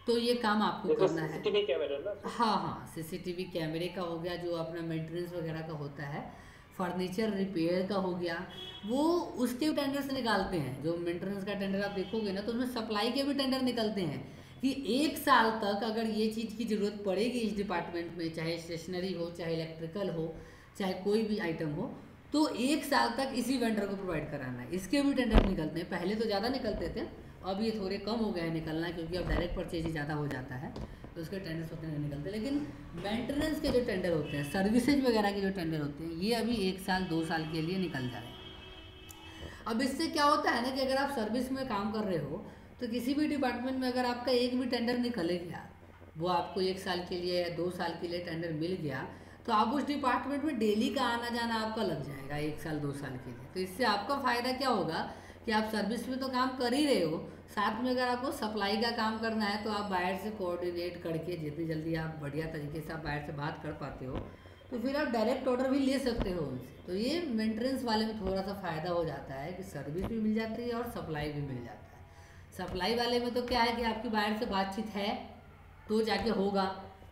तो ये काम आपको करना है। CCTV कैमरा ना? हाँ, CCTV कैमरे का हो गया, जो अपना मेंटेनेंस वगैरह का होता है, फर्नीचर रिपेयर का हो गया, वो उसके टेंडर से निकालते हैं। जो मेंटेनेंस का टेंडर आप देखोगे ना, तो उसमें सप्लाई के भी टेंडर निकलते हैं कि 1 साल तक अगर ये चीज़ की ज़रूरत पड़ेगी इस डिपार्टमेंट में, चाहे स्टेशनरी हो, चाहे इलेक्ट्रिकल हो, चाहे कोई भी आइटम हो, तो 1 साल तक इसी वेंडर को प्रोवाइड कराना है। इसके भी टेंडर निकलते हैं। पहले तो ज़्यादा निकलते थे, अब ये थोड़े कम हो गए हैं निकलना, क्योंकि अब डायरेक्ट परचेज ही ज़्यादा हो जाता है, तो उसके टेंडर्स उतने नहीं निकलते। लेकिन मेंटेनेंस के जो टेंडर होते हैं, सर्विसेज वगैरह के जो टेंडर होते हैं, ये अभी 1 साल 2 साल के लिए निकल जा रहे हैं। अब इससे क्या होता है ना कि अगर आप सर्विस में काम कर रहे हो, तो किसी भी डिपार्टमेंट में अगर आपका एक भी टेंडर निकले गया, वो आपको 1 साल के लिए या 2 साल के लिए टेंडर मिल गया, तो आप उस डिपार्टमेंट में डेली का आना जाना आपका लग जाएगा 1 साल 2 साल के लिए। तो इससे आपका फ़ायदा क्या होगा कि आप सर्विस में तो काम कर ही रहे हो, साथ में अगर आपको सप्लाई का काम करना है तो आप बाहर से कोऑर्डिनेट करके जितनी जल्दी आप बढ़िया तरीके से आप बाहर से बात कर पाते हो, तो फिर आप डायरेक्ट ऑर्डर भी ले सकते हो उनसे। तो ये मेंटेनेंस वाले में थोड़ा सा फ़ायदा हो जाता है कि सर्विस भी मिल जाती है और सप्लाई भी मिल जाता है। सप्लाई वाले में तो क्या है कि आपकी बाहर से बातचीत है तो जाके होगा,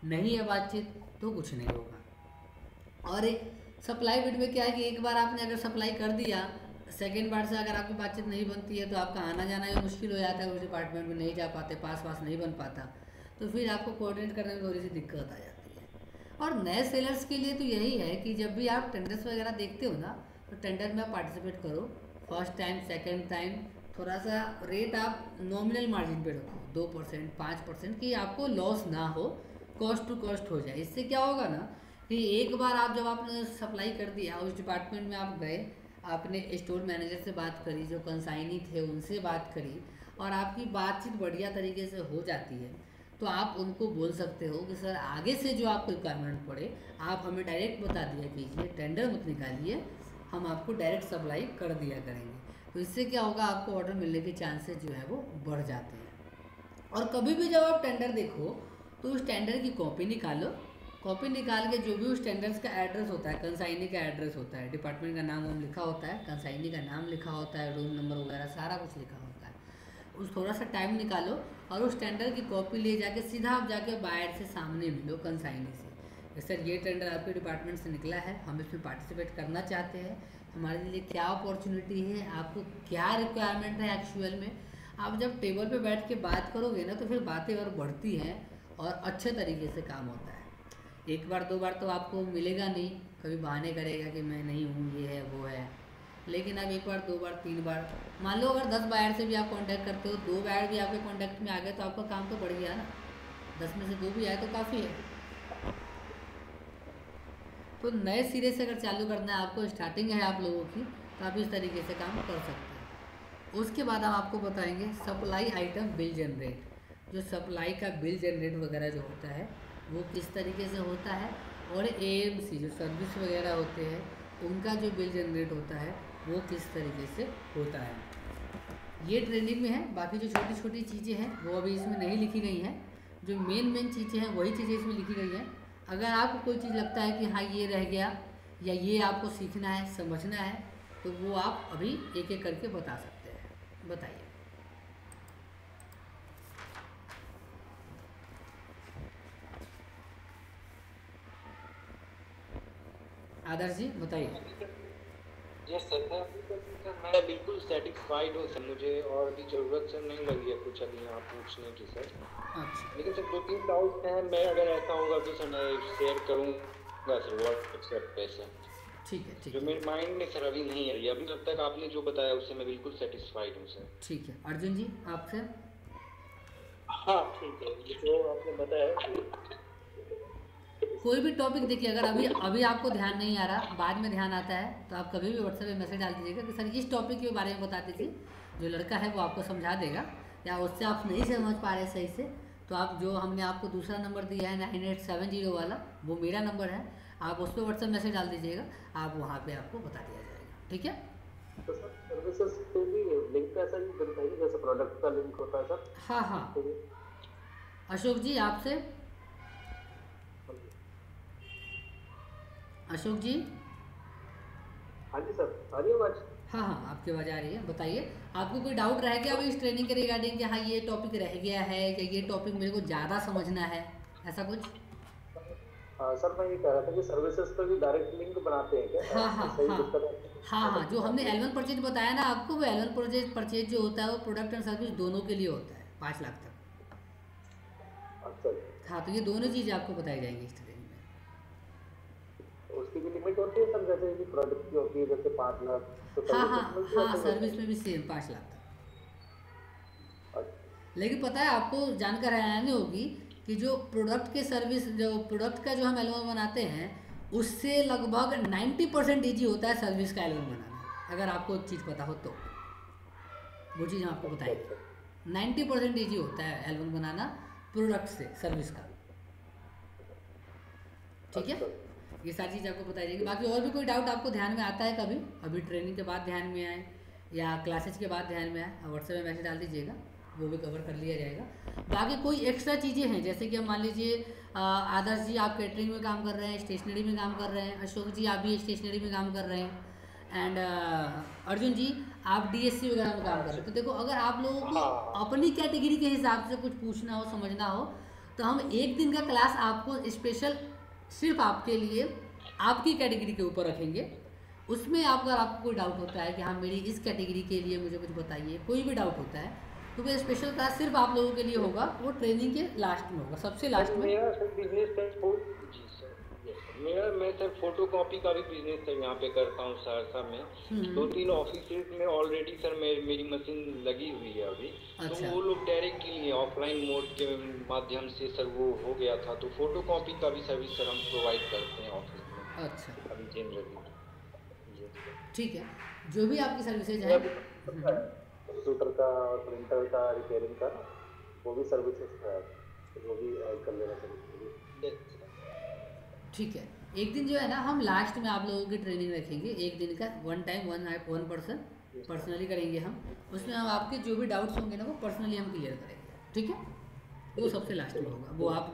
नहीं है बातचीत तो कुछ नहीं होगा। और एक सप्लाई बिट में क्या है कि एक बार आपने अगर सप्लाई कर दिया, सेकेंड बार से अगर आपकी बातचीत नहीं बनती है तो आपका आना जाना भी मुश्किल हो जाता है, उस डिपार्टमेंट में नहीं जा पाते, पास नहीं बन पाता, तो फिर आपको कोऑर्डिनेट करने में थोड़ी सी दिक्कत आ जाती है। और नए सेलर्स के लिए तो यही है कि जब भी आप टेंडर्स वगैरह देखते हो ना, तो टेंडर में आप पार्टिसिपेट करो, फर्स्ट टाइम सेकेंड टाइम थोड़ा सा रेट आप नॉमिनल मार्जिन पे रखो 2% 5% कि आपको लॉस ना हो, कॉस्ट टू कॉस्ट हो जाए। इससे क्या होगा ना कि एक बार आप जब आपने सप्लाई कर दिया, उस डिपार्टमेंट में आप गए, आपने स्टोर मैनेजर से बात करी, जो कंसाइनी थे उनसे बात करी, और आपकी बातचीत बढ़िया तरीके से हो जाती है, तो आप उनको बोल सकते हो कि सर आगे से जो आपको रिक्वायरमेंट पड़े आप हमें डायरेक्ट बता दिया कीजिए, टेंडर मत निकालिए, हम आपको डायरेक्ट सप्लाई कर दिया करेंगे। तो इससे क्या होगा, आपको ऑर्डर मिलने के चांसेस जो है वो बढ़ जाते हैं। और कभी भी जब आप टेंडर देखो तो उस टेंडर की कॉपी निकालो, कॉपी निकाल के जो भी उस टेंडर्स का एड्रेस होता है, कंसाइनी का एड्रेस होता है, डिपार्टमेंट का नाम वाम लिखा होता है, कंसाइनी का नाम लिखा होता है, रूम नंबर वगैरह सारा कुछ लिखा होता है, उस थोड़ा सा टाइम निकालो और उस टेंडर की कॉपी ले जाके सीधा आप जाके बायर से सामने मिलो कंसाइनी से, सर ये टेंडर आपके डिपार्टमेंट से निकला है, हम इसमें पार्टिसिपेट करना चाहते हैं, हमारे लिए क्या अपॉर्चुनिटी है, आपको क्या रिक्वायरमेंट है एक्चुअल में। आप जब टेबल पे बैठ के बात करोगे ना तो फिर बातें और बढ़ती हैं और अच्छे तरीके से काम होता है। एक बार दो बार तो आपको मिलेगा नहीं, कभी बहाने करेगा कि मैं नहीं हूँ, ये है वो है, लेकिन अब एक बार दो बार तीन बार, मान लो अगर 10 बायर से भी आप कांटेक्ट करते हो, 2 बायर भी आपके कांटेक्ट में आ गए तो आपका काम तो बढ़ गया ना, 10 में से 2 भी आए तो काफ़ी है। तो नए सिरे से अगर चालू करना है आपको, स्टार्टिंग है आप लोगों की, तो आप इस तरीके से काम कर सकते हैं। उसके बाद हम आपको बताएंगे सप्लाई आइटम बिल जनरेट, जो सप्लाई का बिल जनरेट वगैरह जो होता है वो किस तरीके से होता है, और AMC जो सर्विस वगैरह होते हैं उनका जो बिल जनरेट होता है वो किस तरीके से होता है। ये ट्रेनिंग में है, बाकी जो छोटी छोटी चीज़ें हैं वो अभी इसमें नहीं लिखी गई हैं, जो मेन चीज़ें हैं वही चीज़ें इसमें लिखी गई हैं। अगर आपको कोई चीज़ लगता है कि हाँ ये रह गया या ये आपको सीखना है समझना है तो वो आप अभी एक एक करके बता सकते हैं। बताइए आदर्श जी, बताइए। यस सर, मैं बिल्कुल सेटिस्फाइड हूँ सर, मुझे और भी ज़रूरत सर नहीं लगी है कुछ अभी यहाँ पूछने की सर। अच्छा, लेकिन सर 2-3 डाउट हैं, मैं अगर ऐसा होगा तो सर मैं शेयर करूँगा सर व्हाट्सएप पे सर। ठीक है ठीक जो है मेरे माइंड में सर अभी नहीं है, अभी तब तक आपने जो बताया उससे मैं बिल्कुल सेटिस्फाइड हूँ सर। ठीक है। अर्जुन जी आपसे? हाँ ठीक है, ये जो आपने बताया कोई भी टॉपिक देखिए, अगर अभी आपको ध्यान नहीं आ रहा, बाद में ध्यान आता है तो आप कभी भी व्हाट्सएप पे मैसेज डाल दीजिएगा कि सर इस टॉपिक के बारे में बता दीजिए, जो लड़का है वो आपको समझा देगा, या उससे आप नहीं समझ पा रहे सही से तो आप जो हमने आपको दूसरा नंबर दिया है 9870 वाला, वो मेरा नंबर है, आप उस पर व्हाट्सएप मैसेज डाल दीजिएगा, आप वहाँ पर आपको बता दिया जाएगा। ठीक है। तो सर सर्विसेज पे भी लिंक ऐसा ही बनता है जैसे प्रोडक्ट का लिंक होता है सर? हाँ हाँ। अशोक जी आपसे? अशोक जी? हाँ जी सर, आ रही है आवाज़? हाँ हाँ आपकी आवाज़ आ रही है। बताइए, आपको कोई डाउट रह गया अभी इस ट्रेनिंग के रिगार्डिंग कि हाँ ये टॉपिक रह गया है या ये टॉपिक मेरे को ज़्यादा समझना है, ऐसा कुछ? सर मैं ये कह रहा था कि सर्विसेज पे भी डायरेक्ट लिंक बनाते हैं क्या? हाँ हाँ सही हाँ दिक्कत है? हाँ हाँ, जो हमने L1 परचेज बताया ना आपको, वो L1 परचेज जो होता है वो प्रोडक्ट एंड सर्विस दोनों के लिए होता है 5 लाख तक। अच्छा। हाँ, तो ये दोनों चीज़ें आपको बताई जाएंगी इस ट्रेनिंग में। उसकी भी लिमिट होती है सर, जैसे कि प्रोडक्ट की होती है जैसे 5 लाख, तो हाँ हाँ हाँ, सर्विस सर्विस में भी सेम 5 लाख तक। अच्छा। लेकिन पता है आपको जानकर हैरानी होगी कि जो प्रोडक्ट के सर्विस, जो प्रोडक्ट का जो हम L1 बनाते हैं उससे लगभग 90% ईजी होता है सर्विस का L1 बनाना, अगर आपको एक चीज़ पता हो तो। वो चीज़ हम आपको बताएंगे, 90% ईजी होता है L1 बनाना प्रोडक्ट से सर्विस का। ठीक है, ये सारी चीज़ आपको बताई जाएगी। बाकी और भी कोई डाउट आपको ध्यान में आता है कभी, अभी ट्रेनिंग के बाद ध्यान में आए या क्लासेज के बाद ध्यान में आए, व्हाट्सएप में मैसेज डाल दीजिएगा, वो भी कवर कर लिया जाएगा। बाकी कोई एक्स्ट्रा चीज़ें हैं, जैसे कि हम मान लीजिए आदर्श जी आप कैटरिंग में काम कर रहे हैं, स्टेशनरी में काम कर रहे हैं, अशोक जी आप भी स्टेशनरी में काम कर रहे हैं, एंड अर्जुन जी आप डीएससी वगैरह में काम कर रहे हैं। तो देखो अगर आप लोगों को अपनी कैटेगरी के हिसाब से कुछ पूछना हो, समझना हो, तो हम एक दिन का क्लास आपको स्पेशल सिर्फ आपके लिए आपकी कैटेगरी के ऊपर रखेंगे। उसमें अगर आपको कोई डाउट होता है कि हाँ मेरी इस कैटेगरी के लिए मुझे कुछ बताइए, कोई भी डाउट होता है, तो वो स्पेशल क्लास सिर्फ आप लोगों के लिए होगा, वो ट्रेनिंग के लास्ट में होगा, सबसे लास्ट में। मेरा सर बिजनेस मैं सर फोटोकॉपी का भी बिजनेस सर यहाँ पे करता हूँ सहरसा में। 2-3 ऑफिसेज में ऑलरेडी सर मेरी मशीन लगी हुई है अभी। अच्छा। तो वो लोग डायरेक्टली ऑफलाइन मोड के माध्यम से सर वो हो गया था, तो फोटोकॉपी का भी सर्विस सर हम प्रोवाइड करते हैं ऑफिस में। अच्छा अभी जनरली ठीक है, जो भी आपकी सर्विसेज है, कंप्यूटर का और प्रिंटर का रिपेयरिंग का वो भी सर्विसेज है, वो भी ऐड कर लेना चाहिए। ठीक है, एक दिन जो है ना हम लास्ट में आप लोगों की ट्रेनिंग रखेंगे, एक दिन का 1 टाइम 1 पर्सन पर्सनली करेंगे हम। उसमें हम आपके जो भी डाउट्स होंगे ना वो पर्सनली हम क्लियर करेंगे, ठीक है, वो सबसे लास्ट में होगा। वो आप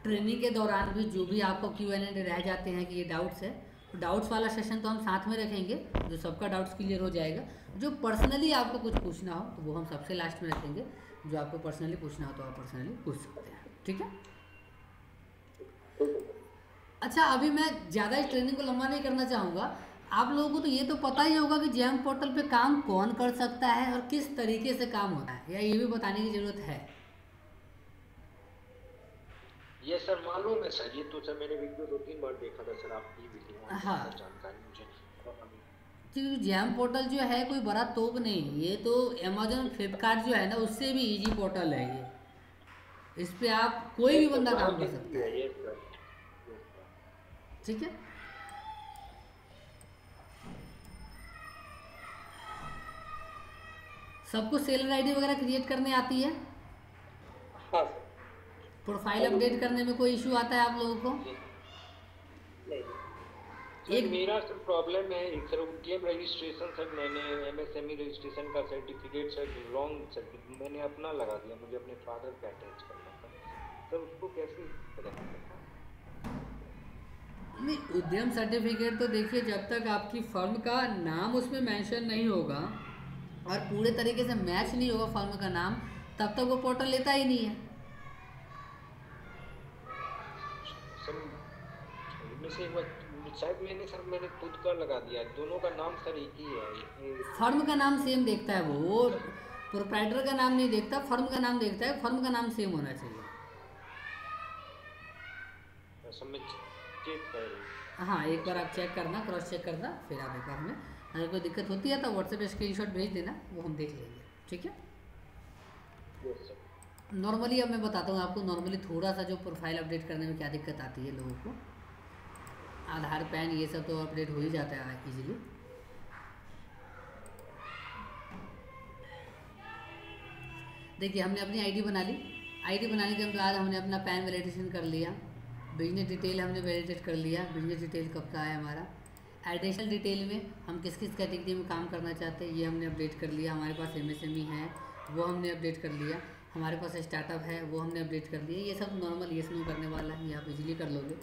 ट्रेनिंग के दौरान भी जो भी आपको Q&A रह जाते हैं कि ये डाउट्स है, तो डाउट्स वाला सेशन तो हम साथ में रखेंगे, जो सबका डाउट्स क्लियर हो जाएगा। जो पर्सनली आपको कुछ पूछना हो तो वो हम सबसे लास्ट में रखेंगे, जो आपको पर्सनली पूछना हो तो आप पर्सनली पूछ सकते हैं, ठीक है। अच्छा, अभी मैं ज़्यादा इस ट्रेनिंग को लंबा नहीं करना चाहूँगा। आप लोगों को तो ये तो पता ही होगा कि जैम पोर्टल पे काम कौन कर सकता है और किस तरीके से काम होता है, या ये भी बताने की ज़रूरत है? ये सर मालूम है सर, ये तो सर मैंने वीडियो 2-3 बार देखा था सर आपकी वीडियो। हाँ, जानकारी मुझे क्योंकि जैम पोर्टल जो है कोई बड़ा तोप नहीं, ये तो अमेजोन फ्लिपकार्ट जो है ना उससे भी इजी पोर्टल है ये, इस पे आप कोई भी बंदा काम कर सकता है, ठीक है। सबको सेलर आईडी वगैरह क्रिएट करने आती है? हाँ। प्रोफाइल अपडेट करने में कोई इशू आता है आप लोगों को? एक मेरा सर प्रॉब्लम है सर, गेम रजिस्ट्रेशन सर मैंने MSME रजिस्ट्रेशन का सर्टिफिकेट सर रॉन्ग सर्टिफिकेट मैंने अपना लगा दिया, मुझे अपने फादर का अटैच करना था सर, उसको कैसे करना था? नहीं, उद्यम सर्टिफिकेट तो देखिए जब तक आपकी फर्म का नाम उसमें मेंशन नहीं होगा और पूरे तरीके से मैच नहीं होगा फर्म का नाम, तब तक वो पोर्टल लेता ही नहीं है। शायद मैंने खुद का लगा दिया, दोनों का नाम सर एक ही है। फर्म का नाम सेम देखता है वो प्रोप्राइटर का नाम नहीं देखता, फर्म का नाम देखता है, फर्म का नाम सेम होना चाहिए। समझ चेक कर, हाँ एक बार आप चेक करना, क्रॉस चेक करना, फिर आप एक बार हमें अगर कोई दिक्कत होती है तो व्हाट्सएप पे स्क्रीनशॉट भेज देना, वो हम देख लेंगे, ठीक है। नॉर्मली अब मैं बताता हूँ आपको, नॉर्मली थोड़ा सा जो प्रोफाइल अपडेट करने में क्या दिक्कत आती है लोगों को, आधार पैन ये सब तो अपडेट हो ही जाता है इजीली। देखिए हमने अपनी आईडी बना ली, आईडी बनाने के बाद हमने अपना पैन वैलिडेशन कर लिया, बिजनेस डिटेल हमने वैलिडेट कर लिया, बिजनेस डिटेल कब का है हमारा, एडिशनल डिटेल में हम किस किस कैटेगरी में काम करना चाहते हैं ये हमने अपडेट कर लिया, हमारे पास MSME है वो हमने अपडेट कर लिया, हमारे पास स्टार्टअप है वो हमने अपडेट कर दिया। ये सब नॉर्मल येस नो करने वाला है, ये आप इजीली कर लोगे।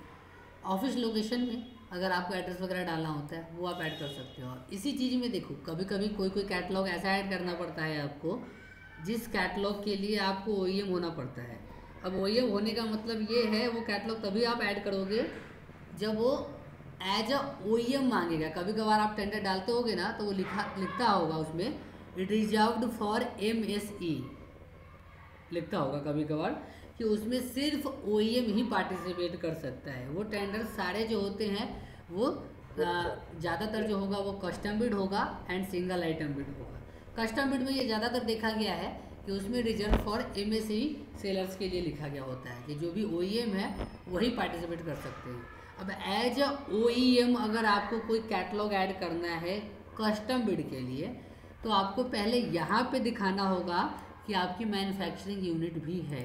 ऑफिस लोकेशन में अगर आपको एड्रेस वगैरह डालना होता है वो आप ऐड कर सकते हो। और इसी चीज़ में देखो कभी कभी कोई कैटलॉग ऐसा ऐड करना पड़ता है आपको जिस कैटलॉग के लिए आपको OEM होना पड़ता है। अब OEM होने का मतलब ये है वो कैटलॉग तभी आप ऐड करोगे जब वो एज अ OEM मांगेगा। कभी कभार आप टेंडर डालते होगे ना तो वो लिखता होगा उसमें रिजर्व्ड फॉर MSE लिखता होगा कभी कभार कि उसमें सिर्फ OEM ही पार्टिसिपेट कर सकता है। वो टेंडर सारे जो होते हैं वो ज़्यादातर जो होगा वो कस्टम बिड होगा एंड सिंगल आइटम बिड होगा। कस्टम बिड में ये ज़्यादातर देखा गया है कि उसमें रिजर्व फॉर MSE सेलर्स के लिए लिखा गया होता है कि जो भी OEM है वही पार्टिसिपेट कर सकते हैं। अब एज अ OEM अगर आपको कोई कैटलॉग ऐड करना है कस्टम बिड के लिए तो आपको पहले यहाँ पे दिखाना होगा कि आपकी मैन्युफैक्चरिंग यूनिट भी है।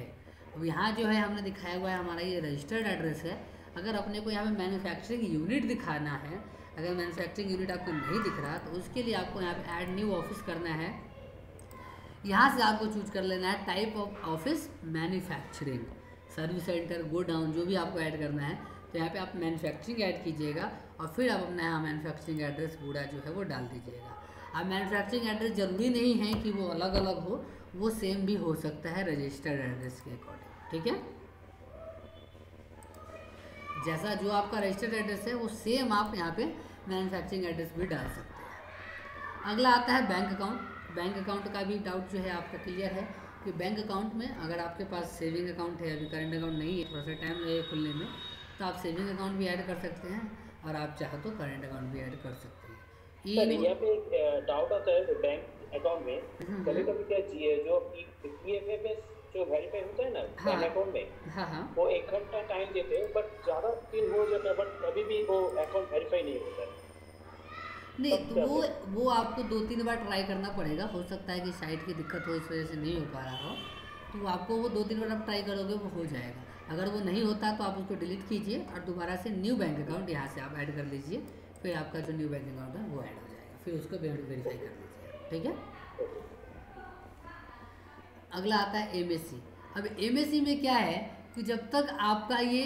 अब यहाँ जो है हमने दिखाया हुआ है हमारा ये रजिस्टर्ड एड्रेस है। अगर अपने को यहाँ पे मैन्युफैक्चरिंग यूनिट दिखाना है, अगर मैन्युफैक्चरिंग यूनिट आपको नहीं दिख रहा तो उसके लिए आपको यहाँ पे ऐड न्यू ऑफिस करना है। यहाँ से आपको चूज कर लेना है type of office manufacturing, service centre, godown, जो भी आपको ऐड करना है। तो यहाँ पे आप मैन्युफैक्चरिंग ऐड कीजिएगा और फिर आप अपना यहाँ मैन्युफैक्चरिंग एड्रेस पूरा जो है वो डाल दीजिएगा। अब मैन्युफैक्चरिंग एड्रेस ज़रूरी नहीं है कि वो अलग अलग हो, वो सेम भी हो सकता है रजिस्टर्ड एड्रेस के अकॉर्डिंग, ठीक है। जैसा जो आपका रजिस्टर्ड एड्रेस है वो सेम आप यहाँ पे मैन्युफैक्चरिंग एड्रेस भी डाल सकते हैं। अगला आता है बैंक अकाउंट। बैंक अकाउंट का भी डाउट जो है आपका क्लियर है कि बैंक अकाउंट में अगर आपके पास सेविंग अकाउंट है, अभी करंट अकाउंट नहीं है, थोड़ा सा टाइम लगेगा खुलने में, तो आप सेविंग अकाउंट भी ऐड कर सकते हैं और आप चाहो तो करंट अकाउंट भी ऐड कर सकते हैं। सर यहाँ पे एक डाउट आता है बैंक अकाउंट में, कभी कभी क्या चाहिए जो PFFS जो वेरीफाई होता है ना बैंक अकाउंट में, वो 1 घंटा टाइम देते हैं बट ज़्यादा दिन हो जाता है बट कभी भी वो अकाउंट वेरीफाई नहीं होता है। नहीं तो वो आपको 2-3 बार ट्राई करना पड़ेगा। हो सकता है कि साइट की दिक्कत हो, इस वजह से नहीं हो पा रहा हो, तो आपको वो 2-3 बार आप ट्राई करोगे वो हो जाएगा। अगर वो नहीं होता तो आप उसको डिलीट कीजिए और दोबारा से न्यू बैंक अकाउंट यहाँ से आप ऐड कर लीजिए, फिर आपका जो न्यू बैंक अकाउंट है वो ऐड हो जाएगा, फिर उसको वेरीफाई कर लीजिए, ठीक है। अगला आता है MSC। अब MSC में क्या है कि जब तक आपका ये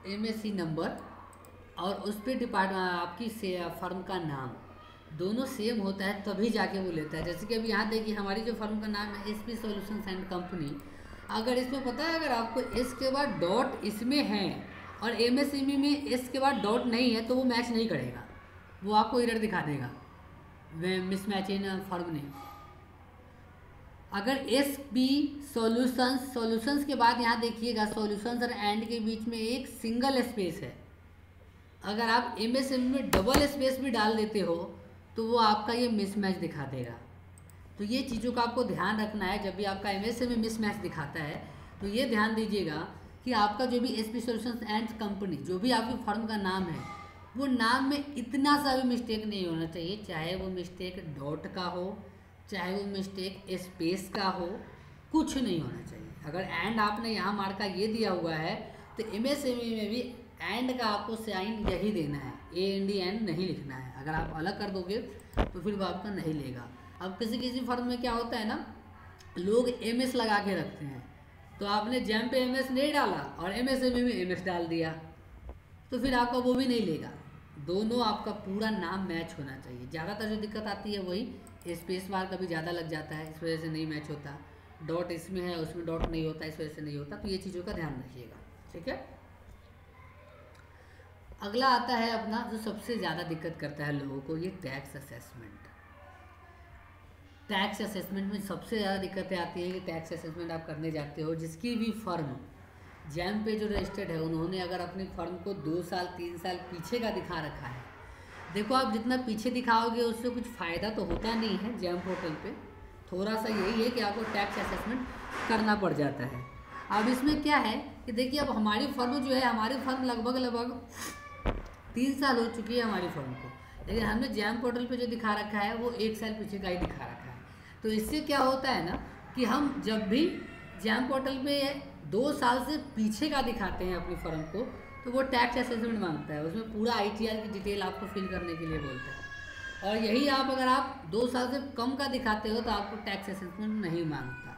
MSC नंबर और उस पर डिपार्टमेंट आपकी फर्म का नाम दोनों सेम होता है तभी जाके वो लेता है। जैसे कि अभी यहाँ देखिए हमारी जो फर्म का नाम है SP सॉल्यूशंस एंड कंपनी, अगर इसमें पता है अगर आपको एस के बाद डॉट इसमें है और MSME में एस के बाद डॉट नहीं है तो वो मैच नहीं करेगा, वो आपको एरर दिखा देगा, मिसमैच इन फर्म नेम। अगर SP सॉल्यूशंस के बाद यहाँ देखिएगा सॉल्यूशंस और एंड के बीच में एक सिंगल स्पेस है, अगर आप MSME में डबल स्पेस भी डाल देते हो तो वो आपका ये मिसमैच दिखा देगा। तो ये चीज़ों का आपको ध्यान रखना है। जब भी आपका MSME मिसमैच दिखाता है तो ये ध्यान दीजिएगा कि आपका जो भी SP सॉल्यूशंस एंड कंपनी जो भी आपकी फर्म का नाम है वो नाम में इतना सा भी मिस्टेक नहीं होना चाहिए, चाहे वो मिस्टेक डॉट का हो, चाहे वो मिस्टेक स्पेस का हो, कुछ नहीं होना चाहिए। अगर एंड आपने यहाँ मार्का ये दिया हुआ है तो MSME में भी एंड का आपको साइन यही देना है, AND नहीं लिखना है। अगर आप अलग कर दोगे तो फिर वो आपका नहीं लेगा। अब किसी किसी फर्म में क्या होता है ना, लोग MS लगा के रखते हैं, तो आपने जैम पे MS नहीं डाला और MSME में MS डाल दिया तो फिर आपका वो भी नहीं लेगा। दोनों आपका पूरा नाम मैच होना चाहिए। ज़्यादातर जो दिक्कत आती है वही स्पेस बार कभी ज़्यादा लग जाता है, इस वजह से नहीं मैच होता। डॉट इसमें है उसमें डॉट नहीं होता, इस वजह से नहीं होता। तो ये चीज़ों का ध्यान रखिएगा, ठीक है। अगला आता है अपना जो सबसे ज़्यादा दिक्कत करता है लोगों को, ये टैक्स असेसमेंट। टैक्स असेसमेंट में सबसे ज़्यादा दिक्कतें आती है कि टैक्स असेसमेंट आप करने जाते हो, जिसकी भी फर्म जैम पे जो रजिस्टर्ड है उन्होंने अगर अपनी फर्म को 2 साल 3 साल पीछे का दिखा रखा है, देखो आप जितना पीछे दिखाओगे उससे कुछ फ़ायदा तो होता नहीं है जैम पोर्टल पे, थोड़ा सा यही है कि आपको टैक्स असेसमेंट करना पड़ जाता है। अब इसमें क्या है कि देखिए अब हमारी फर्म जो है, हमारी फर्म लगभग 3 साल हो चुकी है हमारी फर्म को, लेकिन हमने जैम पोर्टल पे जो दिखा रखा है वो 1 साल पीछे का ही दिखा रखा है। तो इससे क्या होता है ना कि हम जब भी जैम पोर्टल पे 2 साल से पीछे का दिखाते हैं अपनी फर्म को तो वो टैक्स असेसमेंट मांगता है, उसमें पूरा ITR की डिटेल आपको फिल करने के लिए बोलता है। और यही आप अगर आप 2 साल से कम का दिखाते हो तो आपको टैक्स असेसमेंट नहीं मांगता।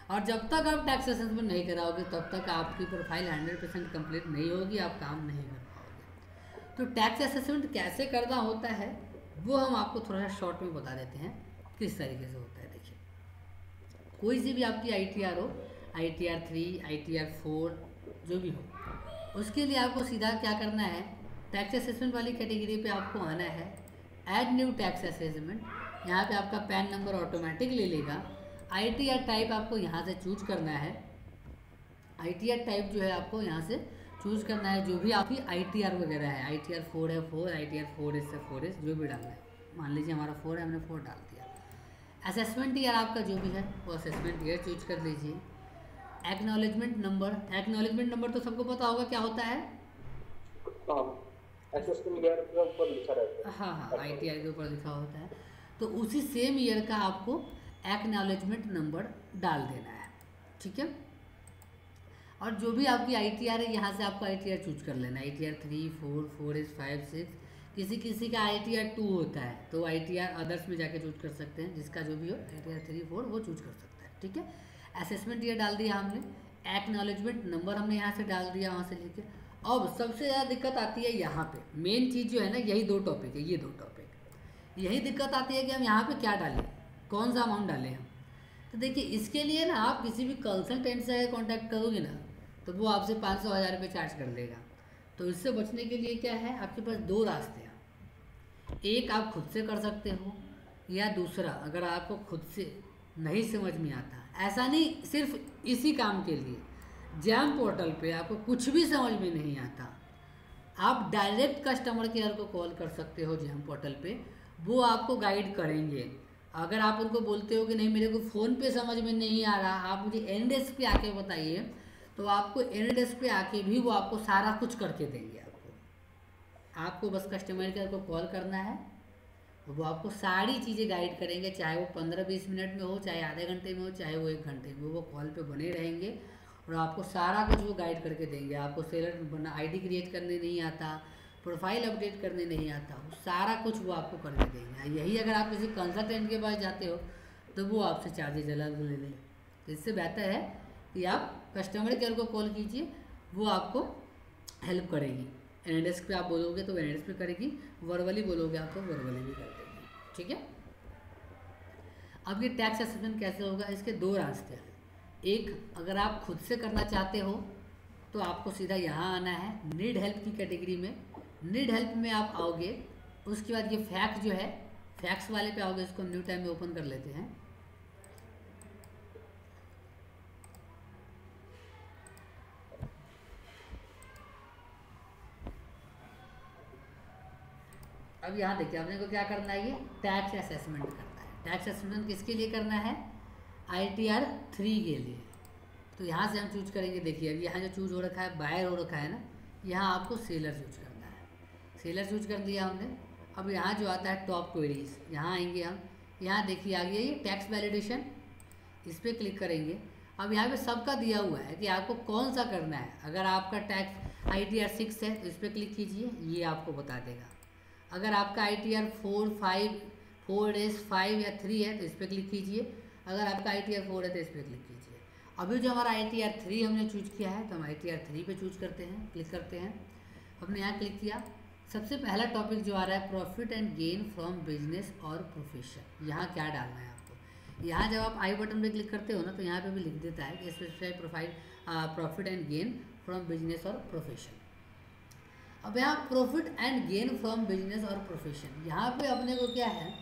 और जब तक आप टैक्स असेसमेंट नहीं कराओगे तब तक आपकी प्रोफाइल 100% कंप्लीट नहीं होगी, आप काम नहीं कर पाओगे। तो टैक्स असेसमेंट कैसे करना होता है वो हम आपको थोड़ा सा शॉर्ट में बता देते हैं किस तरीके से होता है। देखिए कोई सी भी आपकी ITR हो, ITR 3, ITR 4 जो भी हो, उसके लिए आपको सीधा क्या करना है, टैक्स असेसमेंट वाली कैटेगरी पे आपको आना है, ऐड न्यू टैक्स असेसमेंट। यहाँ पे आपका पैन नंबर ऑटोमेटिक ले लेगा। ITR टाइप आपको यहाँ से चूज करना है, ITR टाइप जो है आपको यहाँ से चूज करना है, जो भी आपकी ITR वगैरह है, ITR 4 है 4, ITR 4S है 4S, जो भी डालना है। मान लीजिए हमारा 4 है, हमने 4 डाल दिया। असेसमेंट ईयर आपका जो भी है वो असेसमेंट ईयर चूज कर लीजिए। एक्नॉलेजमेंट नंबर, एक्नॉलेजमेंट नंबर तो सबको पता होगा क्या होता है, असेसमेंट ईयर के ऊपर लिखा रहता है। हाँ, ITR के ऊपर लिखा होता है। तो उसी सेम ईयर का आपको एक्नॉलेजमेंट नंबर डाल देना है, ठीक है। और जो भी आपकी ITR है यहाँ से आपको ITR चूज कर लेना, ITR 3, 4, 4S, 5, 6, किसी का ITR 2 होता है तो ITR अदर्स में जाके चूज कर सकते हैं, जिसका जो भी हो ITR 3, 4 वो चूज कर सकता है। ठीक है, असेसमेंट ये डाल दिया हमने, एक्नॉलेजमेंट नंबर हमने यहाँ से डाल दिया वहाँ से लेके। अब सबसे ज़्यादा दिक्कत आती है यहाँ पे, मेन चीज़ जो है ना, यही 2 टॉपिक है, ये 2 टॉपिक, यही दिक्कत आती है कि हम यहाँ पे क्या डालें, कौन सा अमाउंट डालें हम। तो देखिए इसके लिए ना आप किसी भी कंसल्टेंट से कॉन्टैक्ट करोगे ना तो वो आपसे 500-1000 रुपये चार्ज कर देगा। तो इससे बचने के लिए क्या है, आपके पास 2 रास्ते हैं, एक आप खुद से कर सकते हो, या दूसरा अगर आपको खुद से नहीं समझ में आता, ऐसा नहीं सिर्फ इसी काम के लिए, जैम पोर्टल पे आपको कुछ भी समझ में नहीं आता, आप डायरेक्ट कस्टमर केयर को कॉल कर सकते हो जैम पोर्टल पे, वो आपको गाइड करेंगे। अगर आप उनको बोलते हो कि नहीं मेरे को फ़ोन पे समझ में नहीं आ रहा, आप मुझे एनी डेस्क पे आके बताइए, तो आपको एनी डेस्क पे आके भी वो आपको सारा कुछ करके देंगे। आपको बस कस्टमर केयर को कॉल करना है, वो आपको सारी चीज़ें गाइड करेंगे, चाहे वो 15-20 मिनट में हो, चाहे आधे घंटे में हो, चाहे वो 1 घंटे में, वो कॉल पे बने रहेंगे और आपको सारा कुछ वो गाइड करके देंगे। आपको सेलर बना ID क्रिएट करने नहीं आता, प्रोफाइल अपडेट करने नहीं आता, वो सारा कुछ वो आपको करके देंगे। यही अगर आप किसी कंसल्टेंट के पास जाते हो तो वो आपसे चार्जेज अलग ले लें। तो इससे बेहतर है कि आप कस्टमर केयर को कॉल कीजिए, वो आपको हेल्प करेगी। एनडेस्क पे आप बोलोगे तो एनडेस्क पे करेगी, वर्बली बोलोगे आप तो वर्बली भी कर देगी। ठीक है, अब ये टैक्स असेसमेंट कैसे होगा, इसके 2 रास्ते हैं। एक, अगर आप खुद से करना चाहते हो तो आपको सीधा यहाँ आना है, नीड हेल्प की कैटेगरी में। नीड हेल्प में आप आओगे, उसके बाद ये फैक्स जो है, फैक्स वाले पे आओगे, इसको न्यू टाइम में ओपन कर लेते हैं। अब यहाँ देखिए आपने को क्या करना है, ये टैक्स असेसमेंट करना है। टैक्स असेसमेंट किसके लिए करना है, ITR 3 के लिए। तो यहाँ से हम चूज करेंगे। देखिए अब यहाँ जो चूज हो रखा है, बायर हो रखा है ना, यहाँ आपको सेलर चूज करना है। सेलर चूज कर दिया हमने। अब यहाँ जो आता है टॉप क्वेरीज, यहाँ आएंगे हम, यहाँ देखिए आ गया ये टैक्स वैलिडेशन, इस पर क्लिक करेंगे। अब यहाँ पे सबका दिया हुआ है कि आपको कौन सा करना है। अगर आपका टैक्स ITR 6 है तो इस पर क्लिक कीजिए, ये आपको बता देगा। अगर आपका ITR 4, 5, 4S, 5 या 3 है तो इस पर क्लिक कीजिए। अगर आपका ITR 4 है तो इस पर क्लिक कीजिए। अभी जो हमारा ITR 3 हमने चूज किया है तो हम ITR 3 पे चूज करते हैं, क्लिक करते हैं। हमने यहाँ क्लिक किया। सबसे पहला टॉपिक जो आ रहा है profit and gain from business और प्रोफेशन। यहाँ क्या डालना है आपको, यहाँ जब आप आई बटन पे क्लिक करते हो ना तो यहाँ पे भी लिख देता है कि specify profile profit and gain from business और प्रोफेशन। अब यहाँ profit and gain from business और प्रोफेशन, यहाँ पे अपने को क्या है,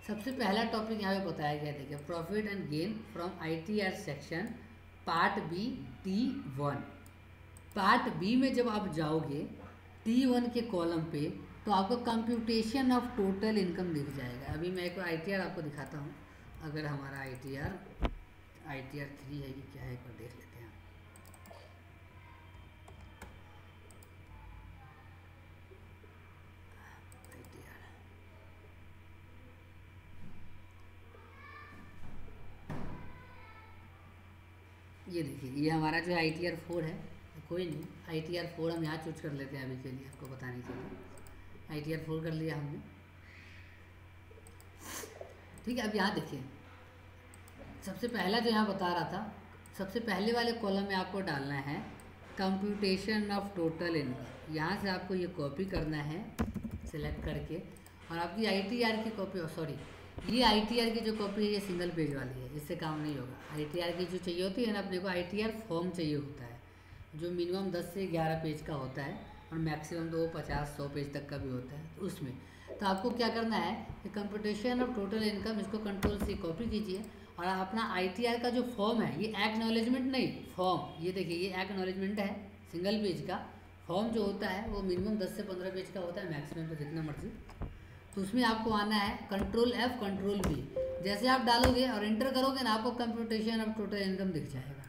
सबसे पहला टॉपिक यहाँ पे बताया गया। देखिए profit and gain from ITR section part B T1। Part B में जब आप जाओगे T1 के कॉलम पे तो आपको कंप्यूटेशन ऑफ टोटल इनकम दिख जाएगा। अभी मैं एक ITR आपको दिखाता हूँ। अगर हमारा ITR 3 है कि क्या है, एक बार देख लेते हैं। ये देखिए ये हमारा जो ITR 4 है, कोई नहीं ITR 4 हम यहाँ चूज कर लेते हैं अभी के लिए, आपको बताने के लिए। ITR 4 कर लिया हमने, ठीक है। अब यहाँ देखिए सबसे पहला जो यहाँ बता रहा था, सबसे पहले वाले कॉलम में आपको डालना है कंप्यूटेशन ऑफ टोटल इनकम। यहाँ से आपको ये कॉपी करना है सिलेक्ट करके, और आपकी ITR की कॉपी, सॉरी ये ITR की जो कॉपी है ये सिंगल पेज वाली है, इससे काम नहीं होगा। ITR की जो चाहिए होती है ना अपने को, ITR फॉर्म चाहिए होता है जो मिनिमम 10 से 11 पेज का होता है और मैक्सिमम तो 50-100 पेज तक का भी होता है। तो उसमें तो आपको क्या करना है कि कंप्यूटेशन ऑफ टोटल इनकम, इसको Ctrl+C कॉपी कीजिए और अपना ITR का जो फॉर्म है, ये एक्नॉलेजमेंट नहीं फॉर्म, ये देखिए ये एक्नॉलेजमेंट है सिंगल पेज का। फॉर्म जो होता है वो मिनिमम 10 से 15 पेज का होता है, मैक्सिमम तो जितना मर्जी। तो उसमें आपको आना है Ctrl+F Ctrl+V। जैसे आप डालोगे और एंटर करोगे ना, आपको कंप्यूटेशन ऑफ टोटल इनकम दिख जाएगा।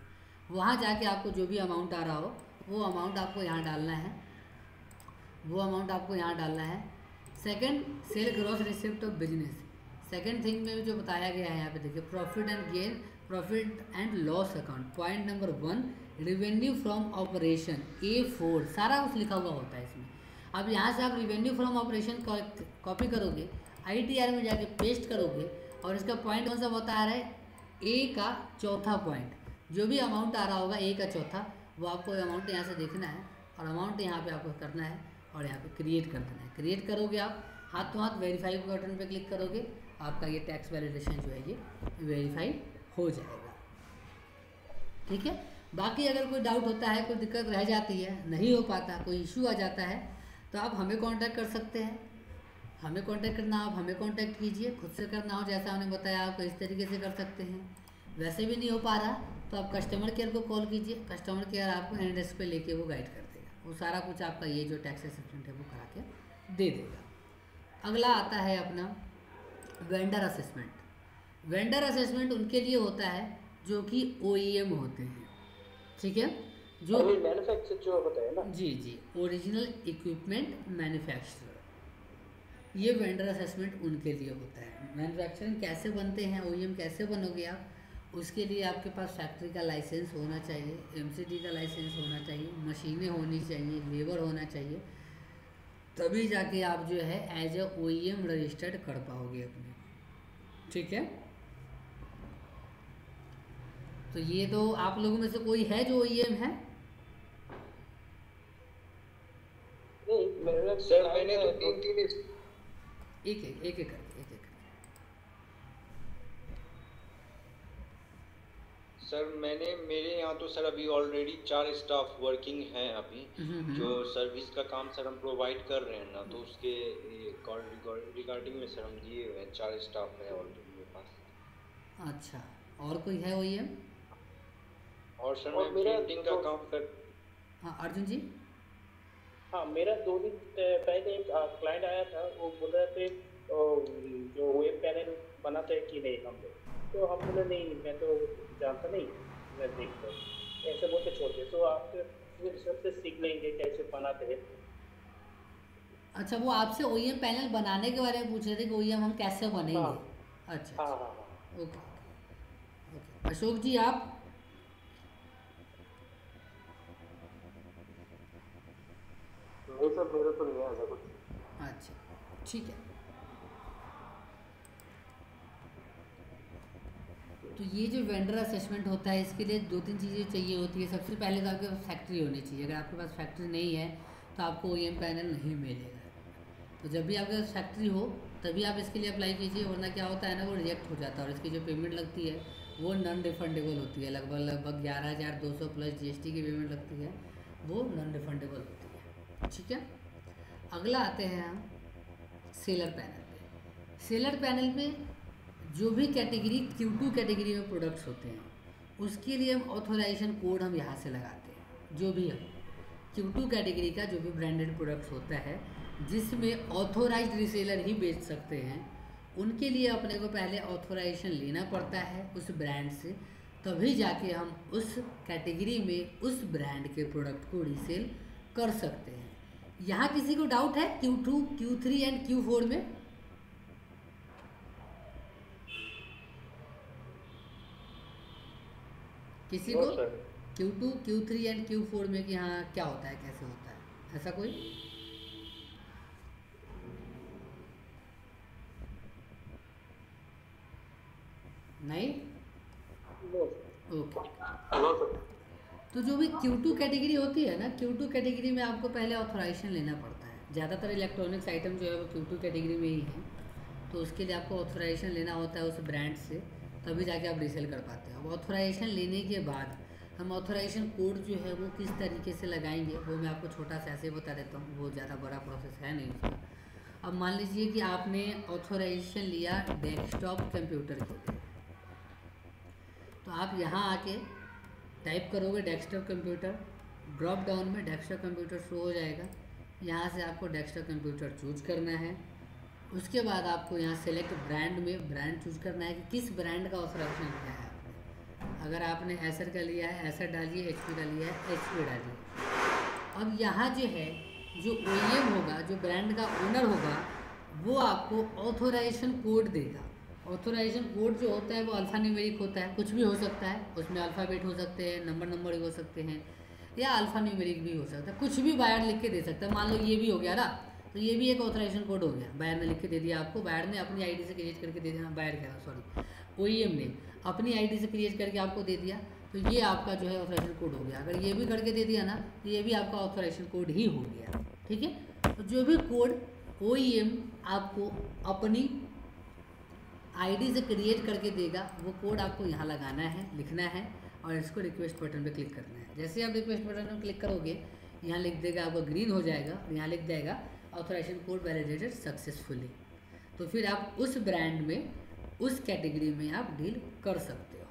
वहाँ जाके आपको जो भी अमाउंट आ रहा हो वो अमाउंट आपको यहाँ डालना है, वो अमाउंट आपको यहाँ डालना है। Second, sale gross receipt of business. Second thing में जो बताया गया है यहाँ पे देखिए profit and gain profit and loss account, point number 1 revenue from operation A4, सारा कुछ लिखा हुआ होता है इसमें। अब यहाँ से आप रिवेन्यू फ्रॉम ऑपरेशन कॉपी करोगे, ITR में जाके पेस्ट करोगे और इसका पॉइंट कौन सा बता रहा है, A का चौथा पॉइंट, जो भी अमाउंट आ रहा होगा A का चौथा, वो आपको अमाउंट यहाँ से देखना है और अमाउंट यहाँ पे आपको करना है और यहाँ पे क्रिएट कर देना है। क्रिएट करोगे आप, हाथों हाथ वेरीफाई बटन पे क्लिक करोगे, आपका ये टैक्स वैलिडेशन जो है ये वेरीफाई हो जाएगा। ठीक है, बाकी अगर कोई डाउट होता है, कोई दिक्कत रह जाती है, नहीं हो पाता, कोई इशू आ जाता है, तो आप हमें कांटेक्ट कर सकते हैं। हमें कांटेक्ट करना, आप हमें कांटेक्ट कीजिए। खुद से करना हो जैसा हमने बताया आपको इस तरीके से कर सकते हैं। वैसे भी नहीं हो पा रहा तो आप कस्टमर केयर को कॉल कीजिए, कस्टमर केयर आपको हैंड डेस्क पे लेके वो गाइड कर देगा, वो सारा कुछ आपका ये जो टैक्स असेसमेंट है वो करा के दे देगा। अगला आता है अपना वेंडर असेसमेंट। वेंडर असेसमेंट उनके लिए होता है जो कि OEM होते हैं, ठीक है, जो मैन्युफैक्चर जो होता है ना, जी, ओरिजिनल इक्विपमेंट मैन्युफैक्चरर, ये वेंडर असेसमेंट उनके लिए होता है। मैन्युफैक्चरिंग कैसे बनते हैं, OEM कैसे बनोगे आप, उसके लिए आपके पास फैक्ट्री का लाइसेंस होना चाहिए, MCD का लाइसेंस होना चाहिए, मशीनें होनी चाहिए, लेबर होना चाहिए, तभी जाके आप जो है एज ए OEM रजिस्टर्ड कर पाओगे अपने। ठीक है, तो ये तो आप लोगों में से कोई है जो OEM है? नहीं, सर मैंने तो तीन एक एक करके सर मेरे यहाँ तो सर अभी ऑलरेडी 4 स्टाफ वर्किंग हैं अभी, जो सर्विस का काम सर हम प्रोवाइड कर रहे हैं ना, तो उसके रिगार्डिंग में सर हम दिए हुए हैं 4 स्टाफ है ऑलरेडी मेरे पास। अच्छा, और कोई है OEM? और सर मैं प्रिंटिंग का काम कर। हाँ अर्जुन जी। हाँ, मेरा 2 दिन पहले एक क्लाइंट आया था, वो बोल रहे थे जो वेब पैनल बनाते हैं कि नहीं हम लोग, तो हम बोले नहीं मैं तो जानता नहीं, मैं देखता हूँ, ऐसे बोलते छोड़ दिया। तो आप सबसे सीख लेंगे कैसे बनाते हैं। अच्छा, वो आपसे OEM पैनल बनाने के बारे में पूछ रहे थे कि OEM हम कैसे बनेंगे? हाँ। अच्छा, हाँ। ओके। अशोक जी आप? नहीं सर, मेरे तो नहीं है ऐसा कुछ। अच्छा, ठीक है। तो ये जो वेंडर असेसमेंट होता है, इसके लिए 2-3 चीज़ें चाहिए होती है। सबसे पहले तो आपके पास फैक्ट्री होनी चाहिए। अगर आपके पास फैक्ट्री नहीं है तो आपको OEM पैनल नहीं मिलेगा। तो जब भी आपके पास फैक्ट्री हो तभी आप इसके लिए अप्लाई कीजिए, वरना क्या होता है ना, वो रिजेक्ट हो जाता है और इसकी जो पेमेंट लगती है वो नॉन रिफंडेबल होती है। लगभग 11,200 प्लस GST की पेमेंट लगती है, वो नॉन रिफंडेबल होती है। ठीक है, अगला आते हैं हम सेलर पैनल पे। सेलर पैनल पे जो भी कैटेगरी Q2 कैटेगरी में प्रोडक्ट्स होते हैं उसके लिए हम ऑथोराइजेशन कोड हम यहाँ से लगाते हैं। जो भी हम Q2 कैटेगरी का जो भी ब्रांडेड प्रोडक्ट्स होता है जिसमें ऑथोराइज्ड रीसेलर ही बेच सकते हैं, उनके लिए अपने को पहले ऑथोराइजेशन लेना पड़ता है उस ब्रांड से, तभी जाके हम उस कैटेगरी में उस ब्रांड के प्रोडक्ट को रीसेल कर सकते हैं। यहाँ किसी को डाउट है Q2, Q3 एंड Q4 में? किसी को Q2, Q3 एंड Q4 में कि हाँ क्या होता है, कैसे होता है, ऐसा कोई? नहीं? ओके। तो जो भी Q2 कैटेगरी होती है ना, Q2 कैटेगरी में आपको पहले ऑथोराइजेशन लेना पड़ता है। ज़्यादातर इलेक्ट्रॉनिक्स आइटम जो है वो Q2 कैटेगरी में ही है, तो उसके लिए आपको ऑथोराइजेशन लेना होता है उस ब्रांड से, तभी जाके आप रीसेल कर पाते हैं। अब ऑथोराइजेशन लेने के बाद हम ऑथोराइजेशन कोड जो है वो किस तरीके से लगाएंगे वो मैं आपको छोटा सा ऐसे बता देता हूँ, वो ज़्यादा बड़ा प्रोसेस है नहीं उसका। अब मान लीजिए कि आपने ऑथोराइजेशन लिया डेस्कटॉप कंप्यूटर के लिए, तो आप यहाँ आके टाइप करोगे डेस्कटॉप कंप्यूटर, ड्रॉप डाउन में डेस्कटॉप कंप्यूटर शो हो जाएगा। यहाँ से आपको डेस्कटॉप कंप्यूटर चूज करना है। उसके बाद आपको यहाँ सेलेक्ट ब्रांड में ब्रांड चूज करना है कि किस ब्रांड का ऑथराइजेशन लिया है आपने। अगर आपने एसर का लिया है एसर डालिए, HP का लिया है HP डालिए। अब यहाँ जो है जो OEM होगा, जो ब्रांड का ओनर होगा, वो आपको ऑथोराइजेशन कोड देगा। ऑथोराइजेशन कोड जो होता है वो अल्फ़ा न्यूमेरिक होता है, कुछ भी हो सकता है उसमें, अल्फ़ाबेट हो सकते हैं, नंबर हो सकते हैं, या अल्फ़ा न्यूमेरिक भी हो सकता है, कुछ भी बायर लिख के दे सकता है। मान लो ये भी हो गया ना, तो ये भी एक ऑथोराइजेशन कोड हो गया, बायर ने लिख के दे दिया आपको, बायर ने अपनी आईडी से क्रिएट करके दे दिया, बायर कह रहा सॉरी, OEM ने अपनी आईडी से क्रिएट करके आपको दे दिया, तो ये आपका जो है ऑथोराइजेशन कोड हो गया। अगर ये भी करके दे दिया ना, तो ये भी आपका ऑथोराइजेशन कोड ही हो गया, ठीक है। तो जो भी कोड OEM आपको अपनी आईडी से क्रिएट करके देगा, वो कोड आपको यहाँ लगाना है, लिखना है, और इसको रिक्वेस्ट बटन पे क्लिक करना है। जैसे आप रिक्वेस्ट बटन पे क्लिक करोगे, यहाँ लिख देगा आपका ग्रीन हो जाएगा, और यहाँ लिख देगा ऑथोराइजेशन कोड वैलिडेटेड सक्सेसफुली। तो फिर आप उस ब्रांड में, उस कैटेगरी में आप डील कर सकते हो।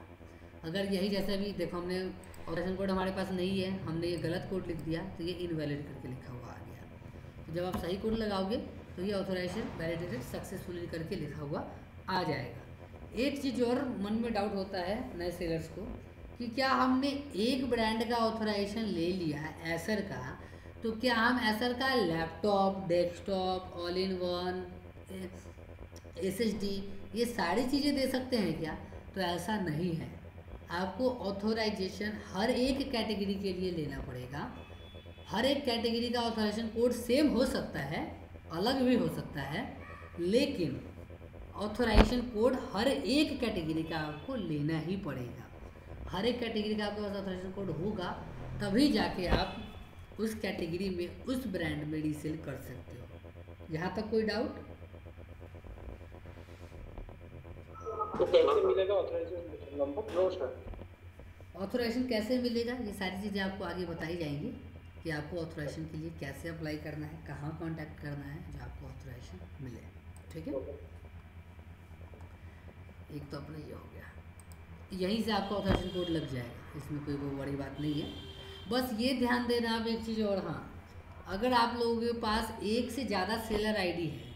अगर यही जैसा भी देखो, हमने ऑथोराइजेशन कोड हमारे पास नहीं है, हमने ये गलत कोड लिख दिया, तो ये इनवैलिड करके लिखा हुआ आ गया। तो जब आप सही कोड लगाओगे तो ये ऑथोराइजेशन वैलिडेटेड सक्सेसफुली करके लिखा हुआ आ जाएगा। एक चीज़ और मन में डाउट होता है नए सेलर्स को, कि क्या हमने एक ब्रांड का ऑथोराइजेशन ले लिया है एसर का, तो क्या हम एसर का laptop, desktop, all in one, SSD, ये सारी चीज़ें दे सकते हैं क्या? तो ऐसा नहीं है। आपको ऑथोराइजेशन हर एक कैटेगरी के लिए लेना पड़ेगा। हर एक कैटेगरी का ऑथोराइजेशन कोड सेम हो सकता है, अलग भी हो सकता है, लेकिन ऑथोराइजेशन कोड हर एक कैटेगरी का आपको लेना ही पड़ेगा। हर एक कैटेगरी का आपके पास ऑथोराइजेशन कोड होगा, तभी जाके आप उस कैटेगरी में, उस ब्रांड में रीसेल कर सकते हो। यहाँ तक कोई डाउट? तो कैसे मिलेगा authorization number? No sir. Authorization कैसे मिलेगा, ये सारी चीज़ें आपको आगे बताई जाएंगी कि आपको ऑथोराइजेशन के लिए कैसे अप्लाई करना है, कहाँ कांटेक्ट करना है जो आपको ऑथोराइजेशन मिले, ठीक है। एक तो अपना ये हो गया, यहीं से आपका ऑथोराइजेशन कोड लग जाएगा, इसमें कोई वो बड़ी बात नहीं है। बस ये ध्यान देना आप एक चीज़ और, हाँ, अगर आप लोगों के पास एक से ज़्यादा सेलर आईडी है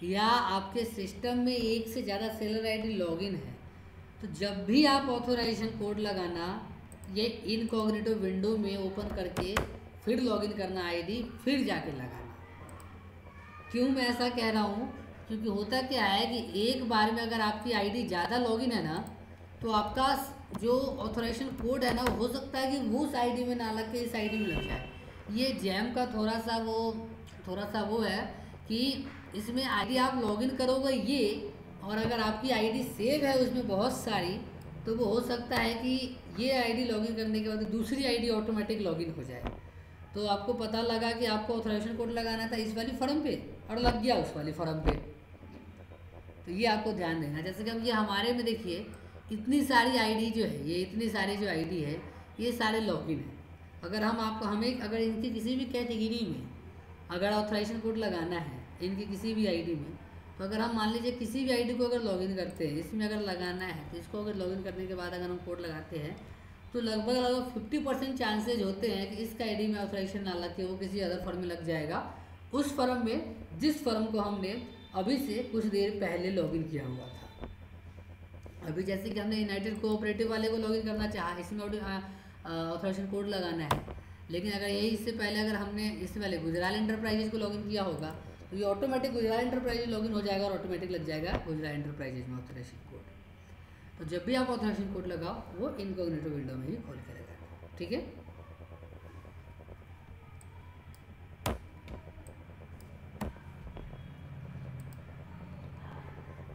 या आपके सिस्टम में एक से ज़्यादा सेलर आईडी लॉगिन है, तो जब भी आप ऑथोराइजेशन कोड लगाना, ये इनकॉग्निटो विंडो में ओपन करके फिर लॉगिन करना आईडी, फिर जाके लगाना। क्यों मैं ऐसा कह रहा हूँ? क्योंकि होता क्या है कि एक बार में अगर आपकी आईडी ज़्यादा लॉगिन है ना, तो आपका जो ऑथोराइजेशन कोड है ना, हो सकता है कि वो उस आईडी में ना लग के इस आईडी में लग जाए। ये जैम का थोड़ा सा वो है कि इसमें आईडी आप लॉगिन करोगे ये, और अगर आपकी आईडी सेव है उसमें बहुत सारी, तो वो हो सकता है कि ये आईडी लॉगिन करने के बाद दूसरी आईडी ऑटोमेटिक लॉगिन हो जाए। तो आपको पता लगा कि आपको ऑथोराइजेशन कोड लगाना था इस वाली फर्म पे और लग गया उस वाली फर्म पे, तो ये आपको ध्यान देना। जैसे कि हम ये हमारे में देखिए, इतनी सारी आईडी जो है, ये इतनी सारी जो आईडी है, ये सारे लॉगिन है। अगर हमें अगर इनकी किसी भी कैटेगरी में अगर ऑथराइजेशन कोड लगाना है, इनकी किसी भी आईडी में, तो अगर हम मान लीजिए किसी भी आईडी को अगर लॉगिन करते हैं, इसमें अगर लगाना है, तो इसको अगर लॉगिन करने के बाद अगर हम कोड लगाते हैं, तो लगभग 50% चांसेज होते हैं कि इसका आईडी में ऑथराइजेशन ना लग के वो किसी अदर फर्म में लग जाएगा, उस फर्म में जिस फर्म को हमने अभी से कुछ देर पहले लॉगिन किया हुआ था। अभी जैसे कि हमने यूनाइटेड कोऑपरेटिव वाले को लॉगिन करना चाहा, इसमें ऑथराइजेशन कोड लगाना है, लेकिन अगर यही इससे पहले अगर हमने इससे पहले गुजराल एंटरप्राइजेज को लॉगिन किया होगा, तो ये ऑटोमेटिक गुजराल एंटरप्राइजेज लॉगिन हो जाएगा और ऑटोमेटिक लग जाएगा गुजराल एंटरप्राइजेज में ऑथराइजेशन कोड। तो जब भी आप ऑथराइजेशन कोड लगाओ, वो इनकॉग्निटो विंडो में ही खोल के लगाओ, ठीक है।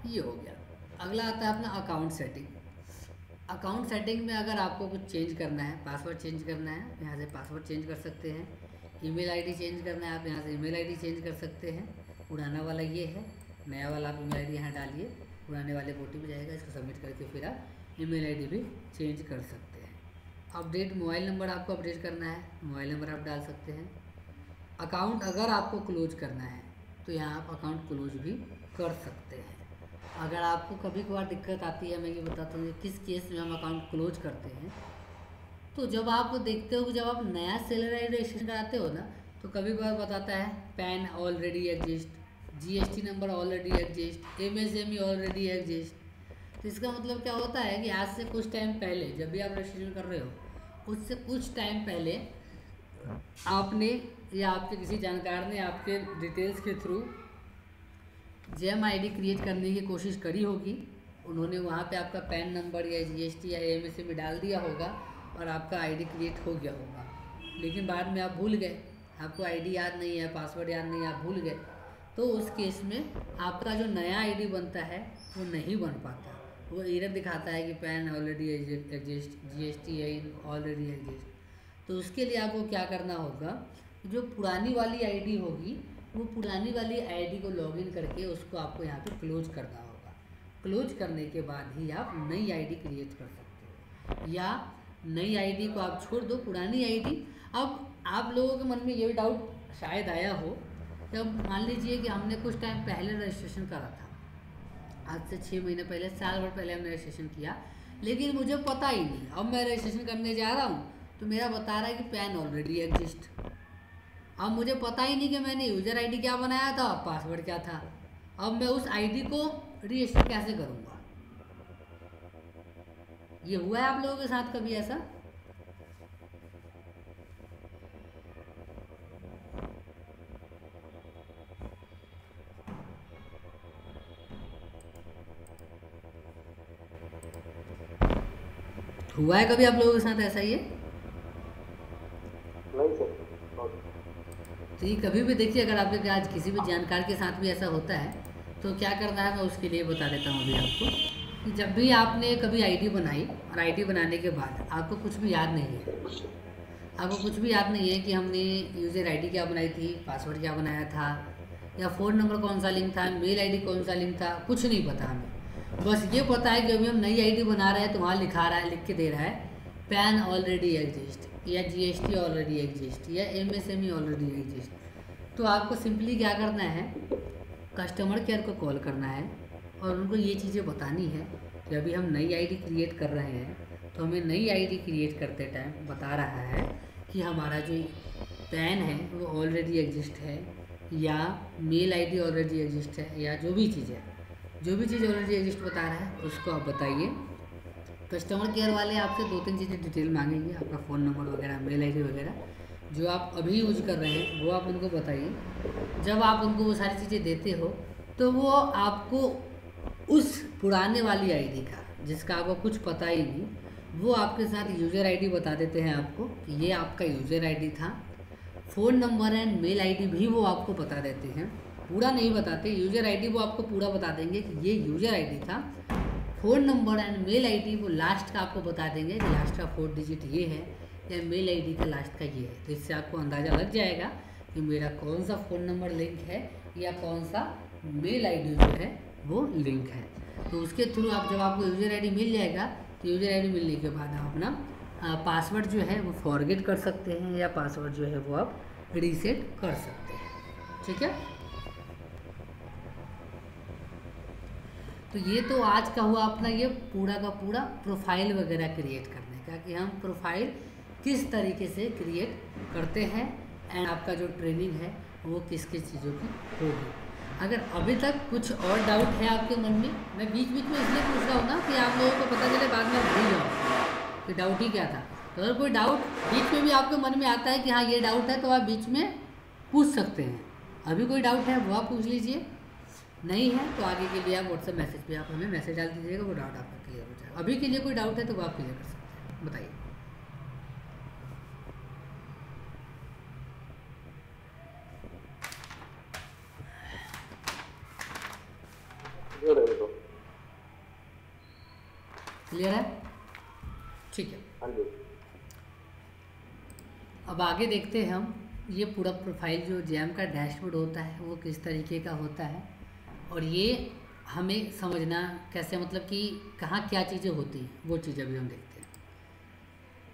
ये हो गया। अगला आता है अपना अकाउंट सेटिंग। अकाउंट सेटिंग में अगर आपको कुछ चेंज करना है, पासवर्ड चेंज करना है, यहाँ से पासवर्ड चेंज कर सकते हैं। ईमेल आईडी चेंज करना है, आप यहाँ से ईमेल आईडी चेंज कर सकते हैं। पुराना वाला ये है, नया वाला आप ईमेल आईडी यहाँ डालिए, पुराने वाले OTP जाएगा, इसको सबमिट करके फिर आप ईमेल आईडी भी चेंज कर सकते हैं। अपडेट मोबाइल नंबर आपको अपडेट करना है, मोबाइल नंबर आप डाल सकते हैं। अकाउंट अगर आपको क्लोज करना है, तो यहाँ आप अकाउंट क्लोज भी कर सकते हैं। अगर आपको कभी कभार दिक्कत आती है, मैं ये बताता हूँ किस केस में हम अकाउंट क्लोज करते हैं। तो जब आप देखते हो कि जब आप नया सेलर आईडी रजिस्ट्रेशन कराते हो ना, तो कभी कभार बताता है pan already exist, GST number already exist, MSME already exist. तो इसका मतलब क्या होता है कि आज से कुछ टाइम पहले जब भी आप रजिस्ट्रेशन कर रहे हो, उससे कुछ टाइम पहले आपने या आपके किसी जानकार ने आपके डिटेल्स के थ्रू जेम आईडी क्रिएट करने की कोशिश करी होगी, उन्होंने वहाँ पे आपका पैन नंबर या जीएसटी या एमएसएमई डाल दिया होगा और आपका आईडी क्रिएट हो गया होगा, लेकिन बाद में आप भूल गए, आपको आईडी याद नहीं है, पासवर्ड याद नहीं है, आप भूल गए, तो उस केस में आपका जो नया आईडी बनता है वो नहीं बन पाता। वो एरर दिखाता है कि pan already exist, GST already exist. तो उसके लिए आपको क्या करना होगा, जो पुरानी वाली आईडी होगी वो पुरानी वाली आईडी को लॉगिन करके उसको आपको यहाँ पे क्लोज करना होगा। क्लोज करने के बाद ही आप नई आईडी क्रिएट कर सकते हो, या नई आईडी को आप छोड़ दो, पुरानी आईडी। अब आप लोगों के मन में ये डाउट शायद आया हो, जब मान लीजिए कि हमने कुछ टाइम पहले रजिस्ट्रेशन करा था, आज से 6 महीने पहले, साल भर पहले हमने रजिस्ट्रेशन किया, लेकिन मुझे पता ही नहीं। अब मैं रजिस्ट्रेशन करने जा रहा हूँ तो मेरा बता रहा है कि पैन ऑलरेडी एग्जिस्ट। अब मुझे पता ही नहीं कि मैंने यूज़र आईडी क्या बनाया था, पासवर्ड क्या था। अब मैं उस आईडी को रजिस्टर कैसे करूँगा? ये हुआ है आप लोगों के साथ कभी ऐसा? हुआ है कभी आप लोगों के साथ ऐसा? ये नहीं सर। तो ये कभी भी देखिए, अगर आपके आज किसी भी जानकार के साथ भी ऐसा होता है तो क्या करना है, मैं उसके लिए बता देता हूँ अभी आपको। कि जब भी आपने कभी आईडी बनाई और आईडी बनाने के बाद आपको कुछ भी याद नहीं है, आपको कुछ भी याद नहीं है कि हमने यूज़र आईडी क्या बनाई थी, पासवर्ड क्या बनाया था, या फ़ोन नंबर कौन सा लिंक था, मेल आईडी कौन सा लिंक था, कुछ नहीं पता हमें। बस ये पता है कि अभी हम नई आईडी बना रहे हैं तो वहाँ लिखा रहा है, लिख के दे रहा है पैन ऑलरेडी एग्जिस्ट, या जीएसटी ऑलरेडी एग्जिस्ट, या एमएसएमई ऑलरेडी एग्जिस्ट। तो आपको सिंपली क्या करना है, कस्टमर केयर को कॉल करना है और उनको ये चीज़ें बतानी है कि अभी हम नई आईडी क्रिएट कर रहे हैं, तो हमें नई आईडी क्रिएट करते टाइम बता रहा है कि हमारा जो पैन है वो ऑलरेडी एग्जिस्ट है, या मेल आईडी ऑलरेडी एग्जिस्ट है, या जो भी चीज़ है, जो भी चीज़ ऑलरेडी एग्जिस्ट बता रहा है उसको आप बताइए। कस्टमर केयर वाले आपसे 2-3 चीज़ें डिटेल मांगेंगे, आपका फ़ोन नंबर वगैरह, मेल आईडी वगैरह, जो आप अभी यूज कर रहे हैं वो आप उनको बताइए। जब आप उनको वो सारी चीज़ें देते हो तो वो आपको उस पुराने वाली आईडी का, जिसका आपको कुछ पता ही नहीं, वो आपके साथ यूज़र आईडी बता देते हैं आपको कि ये आपका यूज़र आईडी था। Phone number and mail ID भी वो आपको बता देते हैं, पूरा नहीं बताते। यूज़र आईडी वो आपको पूरा बता देंगे कि ये यूज़र आईडी था। Phone number and mail ID वो लास्ट का आपको बता देंगे कि लास्ट का 4 डिजिट ये है, या मेल आईडी का लास्ट का ये है। तो इससे आपको अंदाज़ा लग जाएगा कि मेरा कौन सा फ़ोन नंबर लिंक है या कौन सा मेल आईडी जो है वो लिंक है। तो उसके थ्रू आप, जब आपको यूज़र आईडी मिल जाएगा तो यूज़र आईडी मिलने के बाद आप अपना पासवर्ड जो है वो फॉरगेट कर सकते हैं, या पासवर्ड जो है वो आप रीसेट कर सकते हैं। ठीक है, तो ये तो आज का हुआ अपना ये पूरा का पूरा प्रोफाइल वगैरह क्रिएट करने का, कि हम प्रोफाइल किस तरीके से क्रिएट करते हैं, एंड आपका जो ट्रेनिंग है वो किस किस चीज़ों की होगी। अगर अभी तक कुछ और डाउट है आपके मन में, मैं बीच बीच में इसलिए पूछ रहा हूँ ना कि आप लोगों को पता चले बाद में भूल जाओ कि डाउट ही क्या था। तो अगर कोई डाउट बीच में भी आपके मन में आता है कि हाँ ये डाउट है, तो आप बीच में पूछ सकते हैं। अभी कोई डाउट है वो आप पूछ लीजिए, नहीं है तो आगे के लिए आप व्हाट्सएप मैसेज पे आप हमें मैसेज डाल दीजिएगा, वो डाउट आपका क्लियर हो जाएगा। अभी के लिए कोई डाउट है तो वो आप क्लियर कर सकते हैं, बताइए। क्लियर है? ठीक है, हाँ जी। अब आगे देखते हैं हम ये पूरा प्रोफाइल जो जैम का डैशबोर्ड होता है वो किस तरीके का होता है, और ये हमें समझना कैसे, मतलब कि कहाँ क्या चीज़ें होती हैं वो चीज़ अभी हम देखते हैं।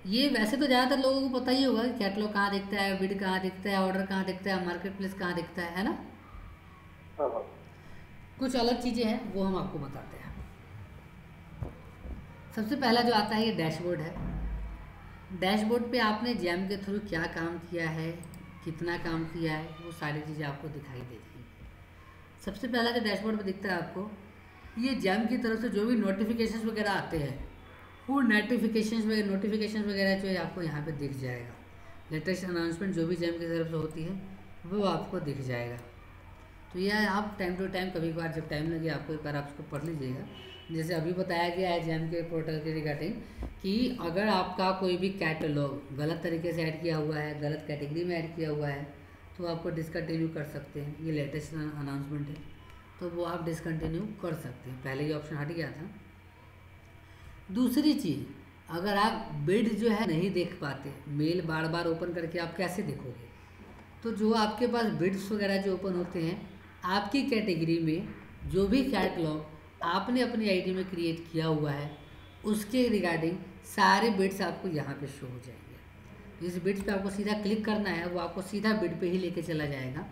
ये वैसे तो ज़्यादातर लोगों को पता ही होगा कि कैटलॉग कहाँ दिखता है, बिड कहाँ दिखता है, ऑर्डर कहाँ दिखता है, मार्केट प्लेस कहाँ दिखता है ना। हाँ। कुछ अलग चीज़ें हैं वो हम आपको बताते हैं। सबसे पहला जो आता है ये डैशबोर्ड है। डैशबोर्ड पे आपने जैम के थ्रू क्या काम किया है, कितना काम किया है, वो सारी चीज़ें आपको दिखाई दे जाएंगी। सबसे पहला जो डैशबोर्ड पे दिखता है आपको, ये जैम की तरफ से जो भी नोटिफिकेशंस वगैरह आते हैं वो नोटिफिकेशंस वगैरह जो है आपको यहाँ पे दिख जाएगा। लेटेस्ट अनाउंसमेंट जो भी जैम की तरफ से होती है वो आपको दिख जाएगा। तो यह आप टाइम टू टाइम, कभी कभार जब टाइम लगे आपको एक बार आप उसको पढ़ लीजिएगा, जैसे अभी बताया गया है जैम के पोर्टल के रिगार्डिंग कि अगर आपका कोई भी कैटलॉग गलत तरीके से ऐड किया हुआ है, गलत कैटेगरी में ऐड किया हुआ है, तो आपको डिसकंटिन्यू कर सकते हैं। ये लेटेस्ट अनाउंसमेंट है, तो वो आप डिसकंटिन्यू कर सकते हैं। पहले ये ऑप्शन हट गया था। दूसरी चीज़, अगर आप बिड जो है नहीं देख पाते, मेल बार बार ओपन करके आप कैसे देखोगे, तो जो आपके पास बिड्स वगैरह जो ओपन होते हैं, आपकी कैटेगरी में जो भी कैटलॉग आपने अपनी आईडी में क्रिएट किया हुआ है उसके रिगार्डिंग सारे बिड्स आपको यहाँ पे शो हो जाएंगे। जिस बिड्स पे आपको सीधा क्लिक करना है वो आपको सीधा बिड पे ही लेके चला जाएगा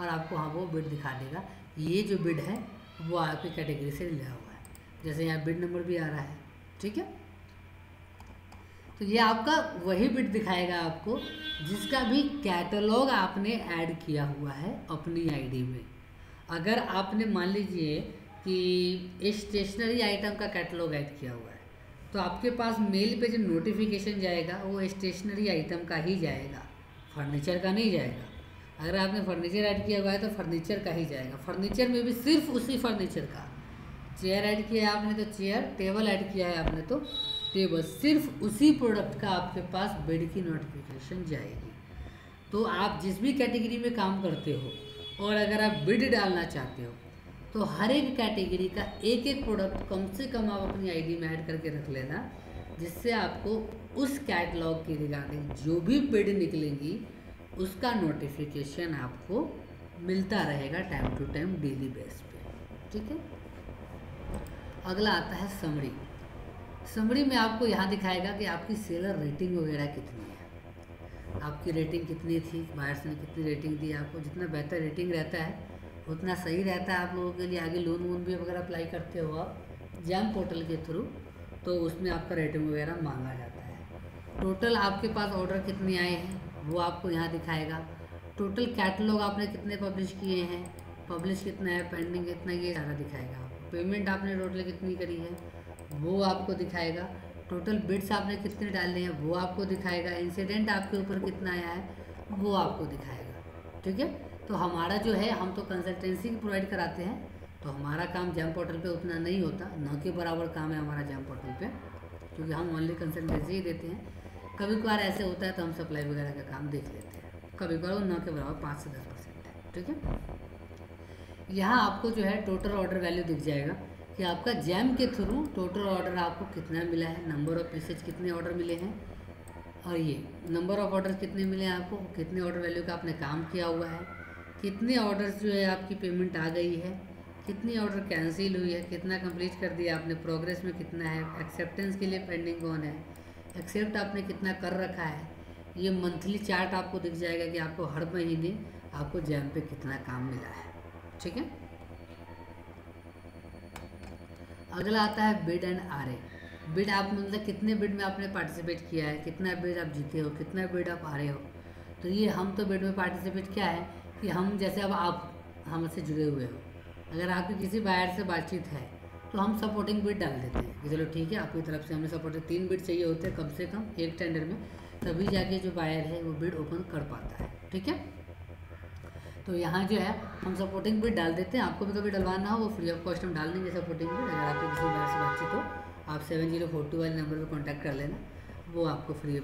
और आपको हाँ वो बिड दिखा देगा, ये जो बिड है वो आपकी कैटेगरी से लिया हुआ है। जैसे यहाँ बिड नंबर भी आ रहा है, ठीक है। तो ये आपका वही बिड दिखाएगा आपको जिसका भी कैटलॉग आपने ऐड किया हुआ है अपनी आईडी में। अगर आपने मान लीजिए कि स्टेशनरी आइटम का कैटलॉग ऐड किया हुआ है, तो आपके पास मेल पे जो नोटिफिकेशन जाएगा वो स्टेशनरी आइटम का ही जाएगा, फर्नीचर का नहीं जाएगा। अगर आपने फर्नीचर ऐड किया हुआ है तो फर्नीचर का ही जाएगा। फर्नीचर में भी सिर्फ उसी फर्नीचर का, चेयर ऐड किया है आपने तो चेयर, टेबल ऐड किया है आपने तो टेबल, सिर्फ उसी प्रोडक्ट का आपके पास बिड की नोटिफिकेशन जाएगी। तो आप जिस भी कैटेगरी में काम करते हो और अगर आप बिड डालना चाहते हो तो हर एक कैटेगरी का एक एक प्रोडक्ट कम से कम आप अपनी आईडी में ऐड करके रख लेना, जिससे आपको उस कैटलॉग की रिगार्डिंग जो भी बिड निकलेंगी उसका नोटिफिकेशन आपको मिलता रहेगा time to time daily base पे, ठीक है। अगला आता है समरी। समरी में आपको यहाँ दिखाएगा कि आपकी सेलर रेटिंग वगैरह कितनी है, आपकी रेटिंग कितनी थी, बायर्स ने कितनी रेटिंग दी आपको। जितना बेहतर रेटिंग रहता है उतना सही रहता है आप लोगों के लिए। आगे लोन वोन भी वगैरह अप्लाई करते हो आप जैम पोर्टल के थ्रू, तो उसमें आपका रेटिंग वगैरह मांगा जाता है। टोटल आपके पास ऑर्डर कितने आए हैं वो आपको यहाँ दिखाएगा। टोटल कैटलॉग आपने कितने पब्लिश किए हैं, पब्लिश कितना है, पेंडिंग कितना, ये सारा दिखाएगा आपको। पेमेंट आपने टोटल कितनी करी है वो आपको दिखाएगा। टोटल बिड्स आपने कितने डाले हैं वो आपको दिखाएगा। इंसिडेंट आपके ऊपर कितना आया है वो आपको दिखाएगा, ठीक है। तो हमारा जो है, हम तो कंसल्टेंसी प्रोवाइड कराते हैं, तो हमारा काम जैम पोर्टल पे उतना नहीं होता, न के बराबर काम है हमारा जैम पोर्टल पे, क्योंकि हम ओनली कंसल्टेंसी ही देते हैं। कभी कभार ऐसे होता है तो हम सप्लाई वगैरह का काम देख लेते हैं, कभी कभार न के बराबर 5 से 10% है, ठीक है। यहाँ आपको जो है टोटल ऑर्डर वैल्यू दिख जाएगा कि आपका जैम के थ्रू टोटल ऑर्डर आपको कितना मिला है, नंबर ऑफ पीसेज कितने ऑर्डर मिले हैं, और ये नंबर ऑफ ऑर्डर कितने मिले हैं आपको, कितने ऑर्डर वैल्यू का आपने काम किया हुआ है, कितने ऑर्डर्स जो है आपकी पेमेंट आ गई है, कितनी ऑर्डर कैंसिल हुई है, कितना कंप्लीट कर दिया आपने, प्रोग्रेस में कितना है, एक्सेप्टेंस के लिए पेंडिंग कौन है, एक्सेप्ट आपने कितना कर रखा है। ये मंथली चार्ट आपको दिख जाएगा कि आपको हर महीने आपको जैम पे कितना काम मिला है, ठीक है। अगला आता है बिड एंड आरए। बिड आप मतलब कितने बिड में आपने पार्टिसिपेट किया है, कितना बिड आप जीते हो, कितना बिड आप आ रहे हो। तो ये हम तो बिड में पार्टिसिपेट क्या है कि हम जैसे अब आप हमसे जुड़े हुए हो, अगर आपकी किसी बायर से बातचीत है तो हम सपोर्टिंग बिड डाल देते हैं कि चलो ठीक है आपकी तरफ से हमें सपोर्टिंग 3 बिड चाहिए होते हैं कम से कम एक टेंडर में, तभी जाके जो बायर है वो बिड ओपन कर पाता है, ठीक है। तो यहाँ जो है हम सपोर्टिंग बिड डाल देते हैं। आपको भी कभी डलवाना हो वो फ्री ऑफ कॉस्ट हम डाल देंगे सपोर्टिंग बिड। अगर आपकी किसी बायर से बातचीत हो आप 7042 वाले नंबर पर कॉन्टैक्ट कर लेना, वो आपको फ्री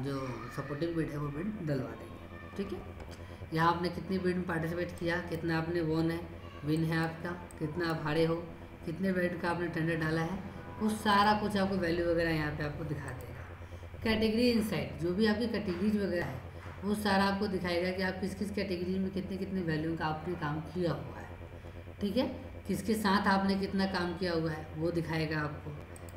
जो सपोर्टिंग बिड है वो बिड डलवा देंगे, ठीक है। यहाँ आपने कितनी बिड में पार्टिसिपेट किया, कितना आपने विन है आपका, कितना आप हारे हो, कितने बिड का आपने टेंडर डाला है, वो सारा कुछ आपको वैल्यू वगैरह यहाँ पे आपको दिखा देगा। कैटेगरी इनसाइट, जो भी आपकी कैटेगरीज वगैरह है वो सारा आपको दिखाएगा कि आप किस किस कैटेगरी में कितने कितने वैल्यू का आपने काम किया हुआ है, ठीक है। किसके साथ आपने कितना काम किया हुआ है वो दिखाएगा आपको।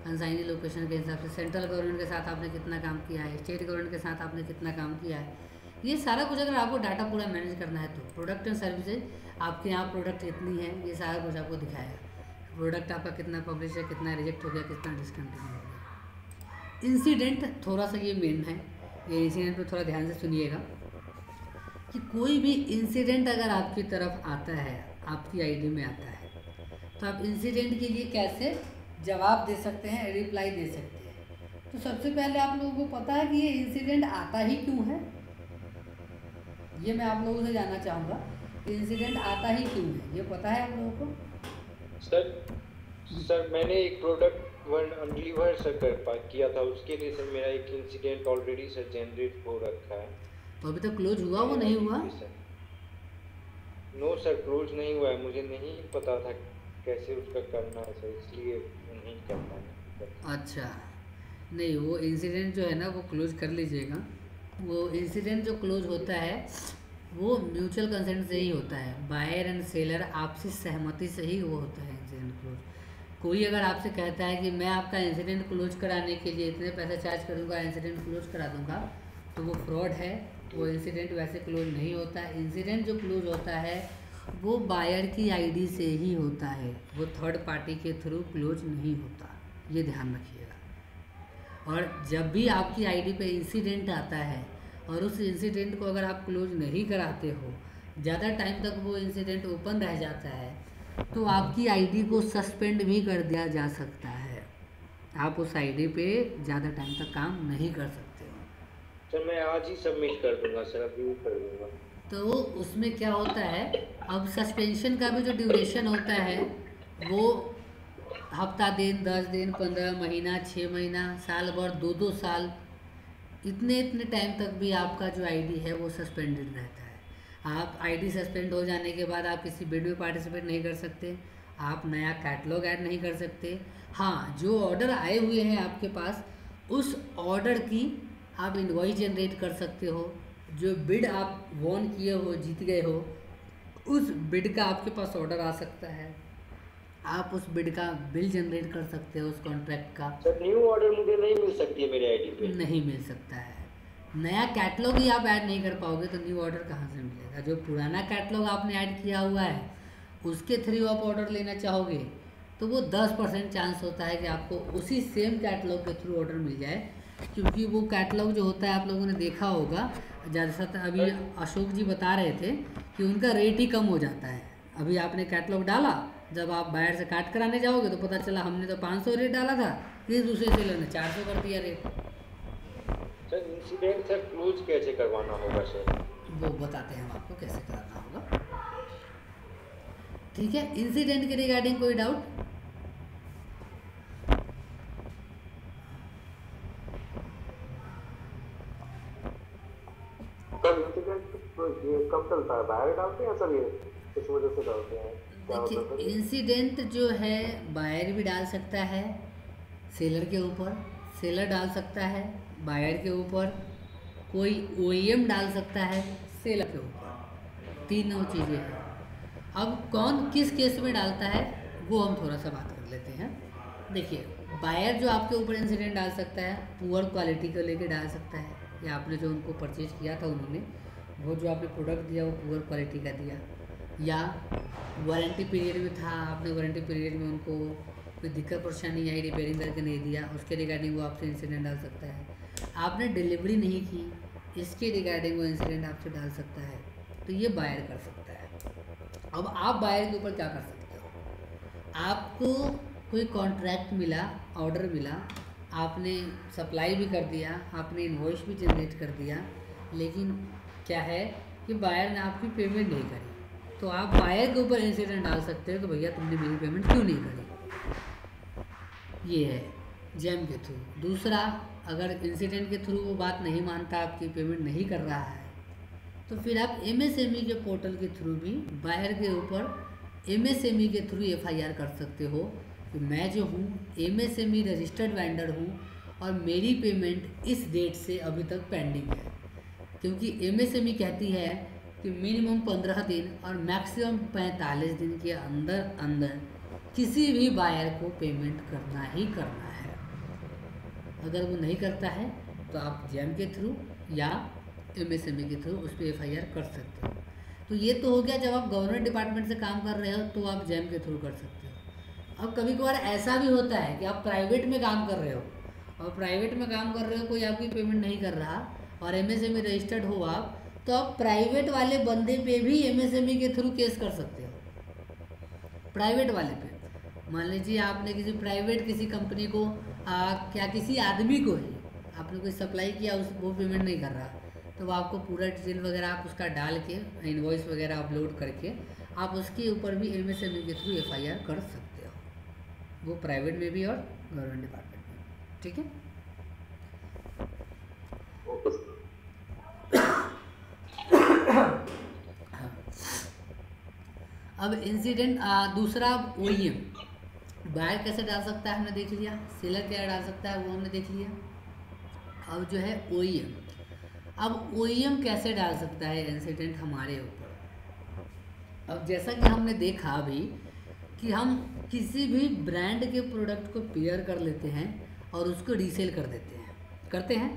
कंसाइनी लोकेशन के हिसाब से सेंट्रल गवर्नमेंट के साथ आपने कितना काम किया है, स्टेट गवर्नमेंट के साथ आपने कितना काम किया है, ये सारा कुछ अगर आपको डाटा पूरा मैनेज करना है तो प्रोडक्ट एंड सर्विसेज आपके यहाँ प्रोडक्ट कितनी है ये सारा कुछ आपको दिखाएगा। प्रोडक्ट आपका कितना पब्लिश है, कितना रिजेक्ट हो गया, कितना डिसकंटिन्यू हो गया। इंसिडेंट थोड़ा सा ये मेन है, ये इंसिडेंट पे थोड़ा ध्यान से सुनिएगा कि कोई भी इंसिडेंट अगर आपकी तरफ आता है, आपकी आईडी में आता है, तो आप इंसिडेंट के लिए कैसे जवाब दे सकते हैं, रिप्लाई दे सकते हैं। तो सबसे पहले आप लोगों को पता है कि ये इंसिडेंट आता ही क्यों है, ये मैं आप लोगों से जानना चाहूँगा। इंसिडेंट आता ही क्यों है, ये पता है आप लोगों को? सर सर मैंने एक प्रोडक्ट वन अनडिलीवर सर किया था, उसके लिए सर मेरा एक इंसिडेंट ऑलरेडी सर जनरेट हो रखा है। तो अभी तक क्लोज हुआ वो नहीं हुआ? नो सर क्लोज नहीं हुआ है, मुझे नहीं पता था कैसे उसका करना है सर, इसलिए नहीं कर पाया। अच्छा, नहीं वो इंसिडेंट जो है ना वो क्लोज कर लीजिएगा। वो इंसिडेंट जो क्लोज होता है वो म्यूचुअल कंसेंट से ही होता है, बायर एंड सेलर आपसी सहमति से ही वो होता है इंसिडेंट क्लोज। कोई अगर आपसे कहता है कि मैं आपका इंसिडेंट क्लोज कराने के लिए इतने पैसे चार्ज करूँगा, इंसिडेंट क्लोज करा दूँगा, तो वो फ्रॉड है। वो इंसिडेंट वैसे क्लोज नहीं होता। इंसिडेंट जो क्लोज होता है वो बायर की आईडी से ही होता है, वो थर्ड पार्टी के थ्रू क्लोज नहीं होता, ये ध्यान रखिएगा। और जब भी आपकी आईडी पे इंसिडेंट आता है और उस इंसिडेंट को अगर आप क्लोज नहीं कराते हो, ज़्यादा टाइम तक वो इंसिडेंट ओपन रह जाता है, तो आपकी आईडी को सस्पेंड भी कर दिया जा सकता है। आप उस आईडी पे ज़्यादा टाइम तक काम नहीं कर सकते हो। सर मैं आज ही सबमिट कर दूंगा सर, अभी कर दूंगा। तो उसमें क्या होता है, अब सस्पेंशन का भी जो ड्यूरेशन होता है वो हफ्ता दिन, 10 दिन, 15 महीना, 6 महीना, साल भर, 2-2 साल, इतने टाइम तक भी आपका जो आईडी है वो सस्पेंडेड रहता है। आप आईडी सस्पेंड हो जाने के बाद आप किसी बिड में पार्टिसिपेट नहीं कर सकते, आप नया कैटलॉग ऐड नहीं कर सकते। हाँ, जो ऑर्डर आए हुए हैं आपके पास, उस ऑर्डर की आप इनवॉइस जनरेट कर सकते हो। जो बिड आप वॉन किए हो, जीत गए हो, उस बिड का आपके पास ऑर्डर आ सकता है, आप उस बिड का बिल जनरेट कर सकते हो उस कॉन्ट्रैक्ट का। सर न्यू ऑर्डर मुझे नहीं मिल सकती है मेरे आईडी पे? नहीं मिल सकता है, नया कैटलॉग ही आप ऐड नहीं कर पाओगे तो न्यू ऑर्डर कहाँ से मिलेगा। जो पुराना कैटलॉग आपने ऐड किया हुआ है उसके थ्रू आप ऑर्डर लेना चाहोगे तो वो 10% चांस होता है कि आपको उसी सेम कैटलॉग के थ्रू ऑर्डर मिल जाए, क्योंकि वो कैटलॉग जो होता है आप लोगों ने देखा होगा, जैसा अभी अशोक जी बता रहे थे कि उनका रेट ही कम हो जाता है। अभी आपने कैटलॉग डाला, जब आप बाहर से काट कराने जाओगे तो पता चला हमने तो 500 रेट डाला था, किसी दूसरे सेलर ने 400 कर दिया rate. Sir incident sir close कैसे करवाना होगा सर? वो बताते हैं हम आपको कैसे कराना होगा। ठीक है, इंसिडेंट के रिगार्डिंग कोई डाउट? कब चलता है, बाहर डालते हैं सर, ये इस वजह से डालते हैं? देखिए, इंसिडेंट जो है बायर भी डाल सकता है सेलर के ऊपर, सेलर डाल सकता है बायर के ऊपर, कोई ओईएम डाल सकता है सेलर के ऊपर, तीनों चीज़ें हैं। अब कौन किस केस में डालता है वो हम थोड़ा सा बात कर लेते हैं। देखिए, बायर जो आपके ऊपर इंसिडेंट डाल सकता है, पुअर क्वालिटी को लेके डाल सकता है, या आपने जो उनको परचेज किया था उन्होंने वो जो आपने प्रोडक्ट दिया वो पुअर क्वालिटी का दिया, या वारंटी पीरियड में था, आपने वारंटी पीरियड में उनको कोई दिक्कत परेशानी आई, रिपेयरिंग करके नहीं दिया, उसके रिगार्डिंग वो आपसे इंसिडेंट डाल सकता है। आपने डिलीवरी नहीं की, इसके रिगार्डिंग वो इंसिडेंट आपसे डाल सकता है, तो ये बायर कर सकता है। अब आप बायर के ऊपर क्या कर सकते हो, आपको कोई कॉन्ट्रैक्ट मिला, ऑर्डर मिला, आपने सप्लाई भी कर दिया, आपने इनवॉइस भी जनरेट कर दिया, लेकिन क्या है कि बायर ने आपकी पेमेंट नहीं करी, तो आप बायर के ऊपर इंसिडेंट डाल सकते हो कि भैया तुमने मेरी पेमेंट क्यों नहीं करी। ये है जेम के थ्रू। दूसरा, अगर इंसिडेंट के थ्रू वो बात नहीं मानता, आपकी पेमेंट नहीं कर रहा है, तो फिर आप एमएसएमई के पोर्टल के थ्रू भी बायर के ऊपर एमएसएमई के थ्रू एफआईआर कर सकते हो कि मैं जो हूँ एमएसएमई रजिस्टर्ड वेंडर हूँ और मेरी पेमेंट इस डेट से अभी तक पेंडिंग है। क्योंकि एमएसएमई कहती है कि मिनिमम 15 दिन और मैक्सिमम 45 दिन के अंदर अंदर किसी भी बायर को पेमेंट करना ही करना है। अगर वो नहीं करता है तो आप जेम के थ्रू या एमएसएमई के थ्रू उस पर एफआईआर कर सकते हो। तो ये तो हो गया जब आप गवर्नमेंट डिपार्टमेंट से काम कर रहे हो तो आप जेम के थ्रू कर सकते हो। अब कभी कभार ऐसा भी होता है कि आप प्राइवेट में काम कर रहे हो और प्राइवेट में काम कर रहे हो, कोई आपकी पेमेंट नहीं कर रहा और एमएसएमई रजिस्टर्ड हो आप, तो आप प्राइवेट वाले बंदे पे भी एमएसएमई के थ्रू केस कर सकते हो। प्राइवेट वाले पे मान लीजिए आपने किसी प्राइवेट किसी कंपनी को क्या किसी आदमी को ही आपने कोई सप्लाई किया, उस वो पेमेंट नहीं कर रहा, तो वो आपको पूरा डिटेल वगैरह आप उसका डाल के इनवॉइस वगैरह अपलोड करके आप उसके ऊपर भी एमएसएमई के थ्रू एफआईआर कर सकते हो। वो प्राइवेट में भी और गवर्नमेंट डिपार्टमेंट में, ठीक है। अब इंसिडेंट दूसरा OEM बायर कैसे डाल सकता है हमने देख लिया, सेलर क्या डाल सकता है वो हमने देख लिया। अब जो है OEM, अब OEM कैसे डाल सकता है इंसिडेंट हमारे ऊपर। अब जैसा कि हमने देखा अभी कि हम किसी भी ब्रांड के प्रोडक्ट को पेयर कर लेते हैं और उसको रीसेल कर देते हैं, करते हैं।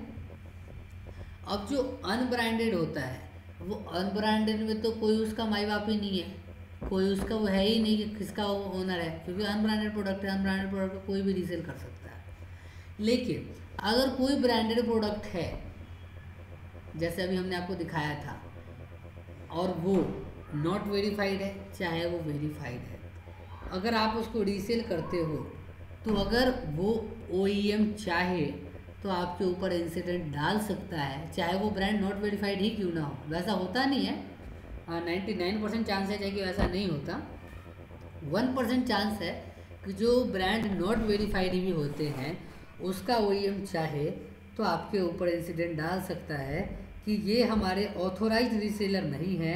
अब जो अनब्रांडेड होता है वो अनब्रांडेड में तो कोई उसका माई बाप ही नहीं है, कोई उसका वो है ही नहीं कि किसका वो ओनर है, क्योंकि अनब्रांडेड प्रोडक्ट है, अनब्रांडेड प्रोडक्ट को कोई भी रीसेल कर सकता है। लेकिन अगर कोई ब्रांडेड प्रोडक्ट है जैसे अभी हमने आपको दिखाया था और वो नॉट वेरीफाइड है चाहे वो वेरीफाइड है, अगर आप उसको रीसेल करते हो तो अगर वो OEM चाहे तो आपके ऊपर इंसिडेंट डाल सकता है, चाहे वो ब्रांड नॉट वेरीफाइड ही क्यों ना हो। वैसा होता नहीं है, 99% चांस है कि वैसा नहीं होता, 1% चांस है कि जो ब्रांड नॉट वेरीफाइड भी होते हैं उसका OEM चाहे तो आपके ऊपर इंसिडेंट डाल सकता है कि ये हमारे ऑथोराइज्ड रीसेलर नहीं है,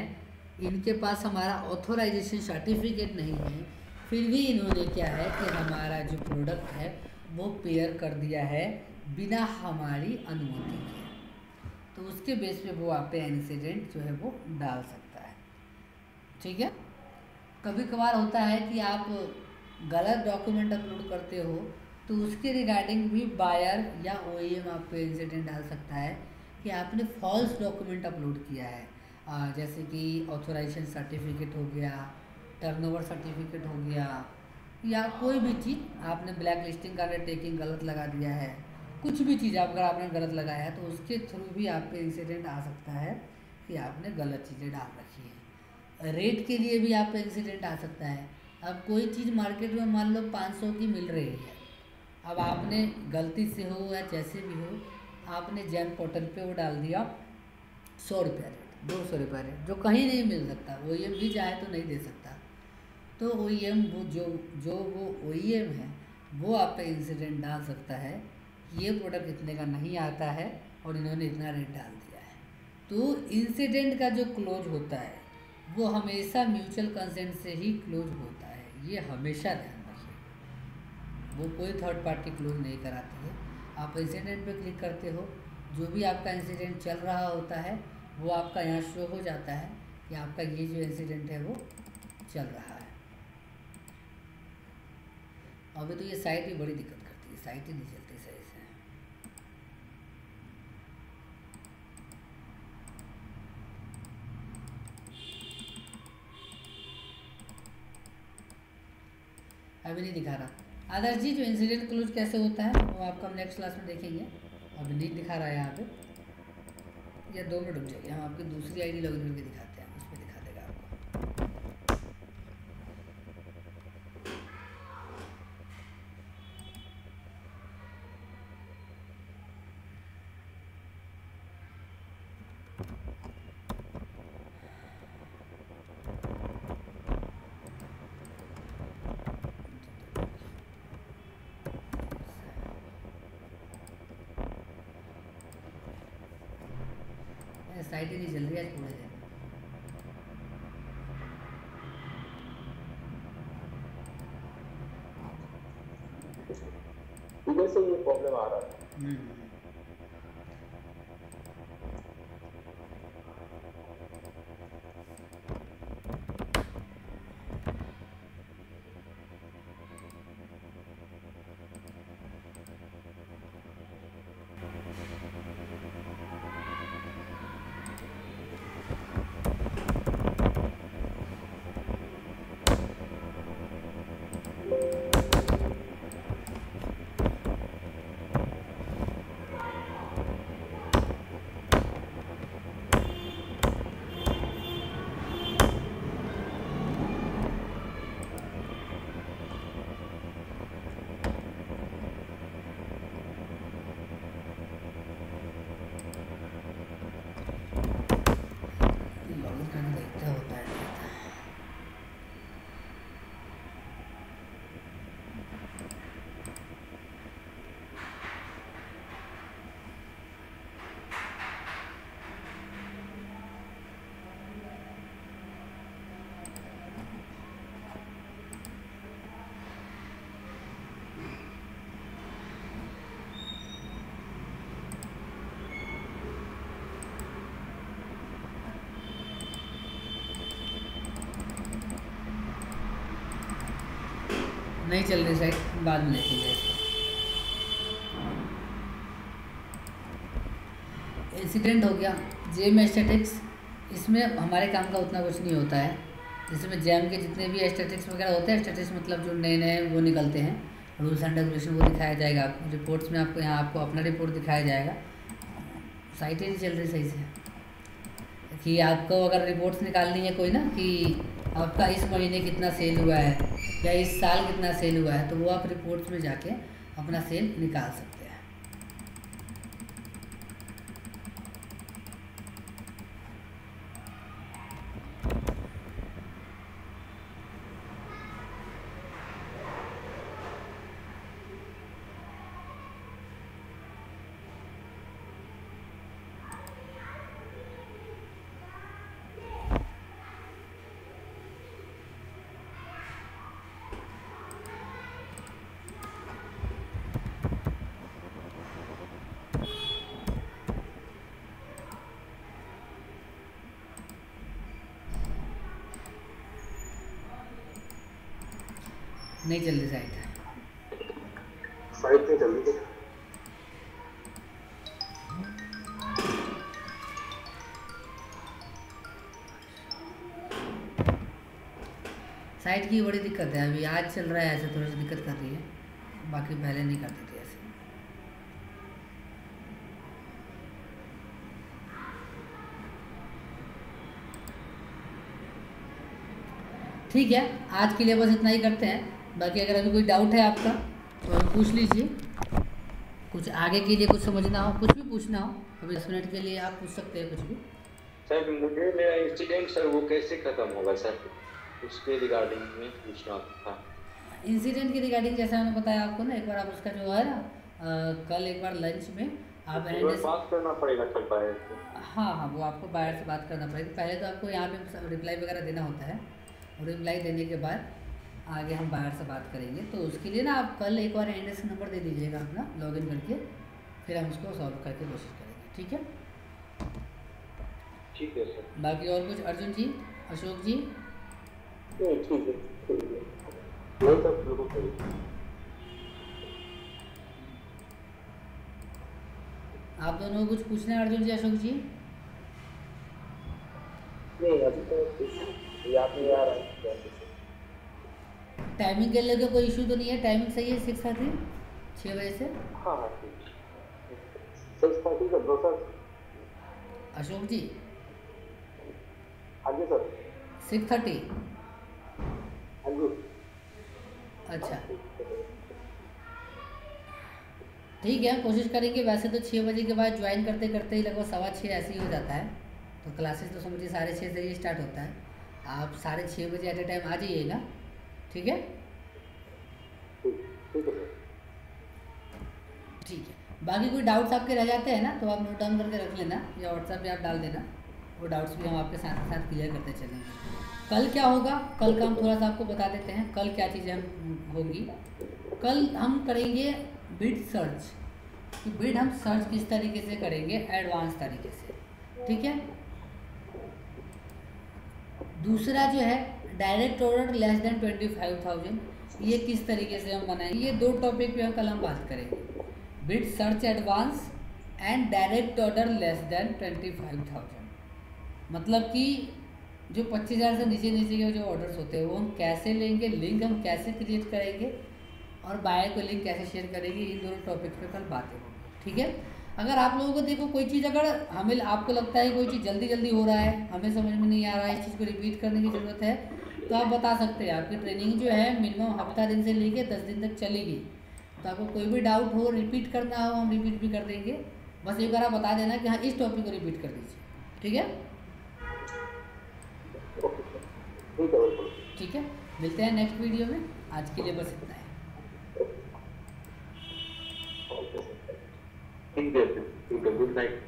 इनके पास हमारा ऑथोराइजेशन सर्टिफिकेट नहीं है, फिर भी इन्होंने क्या है कि हमारा जो प्रोडक्ट है वो पेयर कर दिया है बिना हमारी अनुमति के, तो उसके बेस पे वो आप पे इंसिडेंट जो है वो डाल सकता है, ठीक है। कभी कभार होता है कि आप गलत डॉक्यूमेंट अपलोड करते हो तो उसके रिगार्डिंग भी बायर या OEM आप पे इंसिडेंट डाल सकता है कि आपने फॉल्स डॉक्यूमेंट अपलोड किया है, जैसे कि ऑथोराइजेशन सर्टिफिकेट हो गया, टर्नओवर सर्टिफिकेट हो गया, या कोई भी चीज़ आपने ब्लैक लिस्टिंग का अंडरटेकिंग गलत लगा दिया है, कुछ भी चीज़ अगर आपने गलत लगाया है तो उसके थ्रू भी आप पे इंसिडेंट आ सकता है कि आपने गलत चीज़ें डाल रखी है। रेट के लिए भी आप पे इंसिडेंट आ सकता है। अब कोई चीज़ मार्केट में मान लो 500 की मिल रही है, अब आपने गलती से हो या जैसे भी हो आपने जैम पोर्टल पे वो डाल दिया 100 रुपये रेट, 200 रुपये रेट, जो कहीं नहीं मिल सकता, OEM भी चाहे तो नहीं दे सकता। तो OEM वो जो वो OEM है वो आप पे इंसिडेंट डाल सकता है, ये प्रोडक्ट इतने का नहीं आता है और इन्होंने इतना रेट डाल दिया है। तो इंसिडेंट का जो क्लोज होता है वो हमेशा म्यूचुअल कंसेंट से ही क्लोज होता है, ये हमेशा ध्यान रखिए, वो कोई थर्ड पार्टी क्लोज नहीं कराती है। आप इंसिडेंट पे क्लिक करते हो, जो भी आपका इंसिडेंट चल रहा होता है वो आपका यहाँ शो हो जाता है कि आपका ये जो इंसिडेंट है वो चल रहा है। अभी तो ये साइट भी बड़ी दिक्कत करती है, साइट ही नहीं चलती सही से। अभी नहीं दिखा रहा। आदर्श जी जो इंसिडेंट क्लोज कैसे होता है वो आपको हम नेक्स्ट क्लास में देखेंगे, अभी नहीं दिखा रहा है यहाँ पे, या 2 मिनट रुक जाइए, हम आपकी दूसरी आईडी लॉगिन करके दिखाते हैं, उस पर दिखा देगा आपको। साइट ही नहीं चल रही है पूरे दिन। इधर से ये प्रॉब्लम आ रहा है। नहीं चल रही साइट, बाद में देखेंगे इसको। इंसिडेंट हो गया जेम एस्थेटिक्स, इसमें हमारे काम का उतना कुछ नहीं होता है। इसमें जैम के जितने भी एस्थेटिक्स वगैरह होते हैं, एस्थेटिक्स मतलब जो नए नए वो निकलते हैं, रूल्स एंड रेगुलेशन वो दिखाया जाएगा आपको रिपोर्ट्स में। आपको यहाँ आपको अपना रिपोर्ट दिखाया जाएगा। साइट ही नहीं चल रही सही से कि आपको अगर रिपोर्ट्स निकालनी है कोई ना कि आपका इस महीने कितना सेल हुआ है या इस साल कितना सेल हुआ है, तो वो आप रिपोर्ट्स में जाके अपना सेल निकाल सकते हैं। नहीं चल रही साइट नहीं चल रही। साइट की बड़ी दिक्कत है। अभी आज चल रहा है ऐसे, थोड़ी सी दिक्कत कर रही है, बाकी पहले नहीं करती थी ऐसे। ठीक है, आज के लिए बस इतना ही करते हैं। बाकी अगर अभी कोई डाउट है आपका तो पूछ लीजिए। कुछ आगे के लिए कुछ समझना हो, कुछ भी पूछना हो, अभी 10 मिनट के लिए आप पूछ सकते हैं कुछ भी। सर मुझे मेरा इंसिडेंट सर वो कैसे ख़त्म होगा सर, उसके रिगार्डिंग में पूछना था। इंसिडेंट के रिगार्डिंग जैसा मैंने बताया आपको ना, एक बार आप उसका जो है ना कल एक बार लंच में आप बात करना पड़ेगा सर बायर से। हाँ, वो आपको बायर से बात करना पड़ेगा। पहले तो आपको यहाँ पे रिप्लाई वगैरह देना होता है, और रिप्लाई देने के बाद आगे हम बाहर से बात करेंगे। तो उसके लिए ना आप कल एक बार एनएस नंबर दे दीजिएगा अपना लॉगिन करके, फिर हम उसको सॉल्व करके कोशिश करेंगे। ठीक है, ठीक है सर। बाकी और कुछ अर्जुन जी, अशोक जी? ठीक है। आप दोनों को कुछ पूछना है अर्जुन जी, अशोक जी? नहीं, अभी तो याद नहीं आ रहा है। टाइमिंग के लेकर कोई इशू तो नहीं है? टाइमिंग सही है 6:30 6 बजे से? हाँ हाँ, 6:30 कर दो सर। अशोक जी हाँ जी सर। 6:30? हाँ जी। अच्छा ठीक है, कोशिश करेंगे। वैसे तो 6 बजे के बाद ज्वाइन करते करते ही लगभग 6:15 ऐसे ही हो जाता है, तो क्लासेस तो समझिए 6:30 से ही स्टार्ट होता है। आप 6:30 बजे एट ए टाइम आ जाइएगा। ठीक है, ठीक है। बाकी कोई डाउट्स आपके रह जाते हैं ना, तो आप नोट डाउन करके रख लेना या व्हाट्सएप पे आप डाल देना, वो डाउट्स भी हम आपके साथ साथ क्लियर करते चलेंगे। कल क्या होगा, कल का हम थोड़ा सा आपको बता देते हैं। कल क्या चीज़ें होंगी, कल हम करेंगे बिड सर्च। कि बिड हम सर्च किस तरीके से करेंगे, एडवांस तरीके से। ठीक है, दूसरा जो है डायरेक्ट ऑर्डर लेस देन 25,000, ये किस तरीके से हम बनाएंगे। ये 2 टॉपिक पे हम कल हम बात करेंगे, bid search advance and direct order less than 25,000। मतलब कि जो 25,000 से नीचे नीचे के जो ऑर्डर्स होते हैं वो हम कैसे लेंगे, लिंक हम कैसे क्रिएट करेंगे, और बायर को लिंक कैसे शेयर करेंगे। इन दोनों टॉपिक पे कल बातें होंगी। ठीक है, अगर आप लोगों को देखो कोई चीज़ अगर हमें आपको लगता है कोई चीज़ जल्दी जल्दी हो रहा है, हमें समझ में नहीं आ रहा है, इस चीज़ को रिपीट करने की ज़रूरत है, तो आप बता सकते हैं। आपकी ट्रेनिंग जो है मिनिमम हफ्ता दिन से लेके 10 दिन तक चलेगी। तो आपको कोई भी डाउट हो, रिपीट करना हो, हम रिपीट भी कर देंगे। बस एक बार आप बता देना कि हाँ इस टॉपिक को रिपीट कर दीजिए। ठीक है, ठीक है, मिलते हैं नेक्स्ट वीडियो में। आज के लिए बस इतना है। ठीक है, गुड नाइट।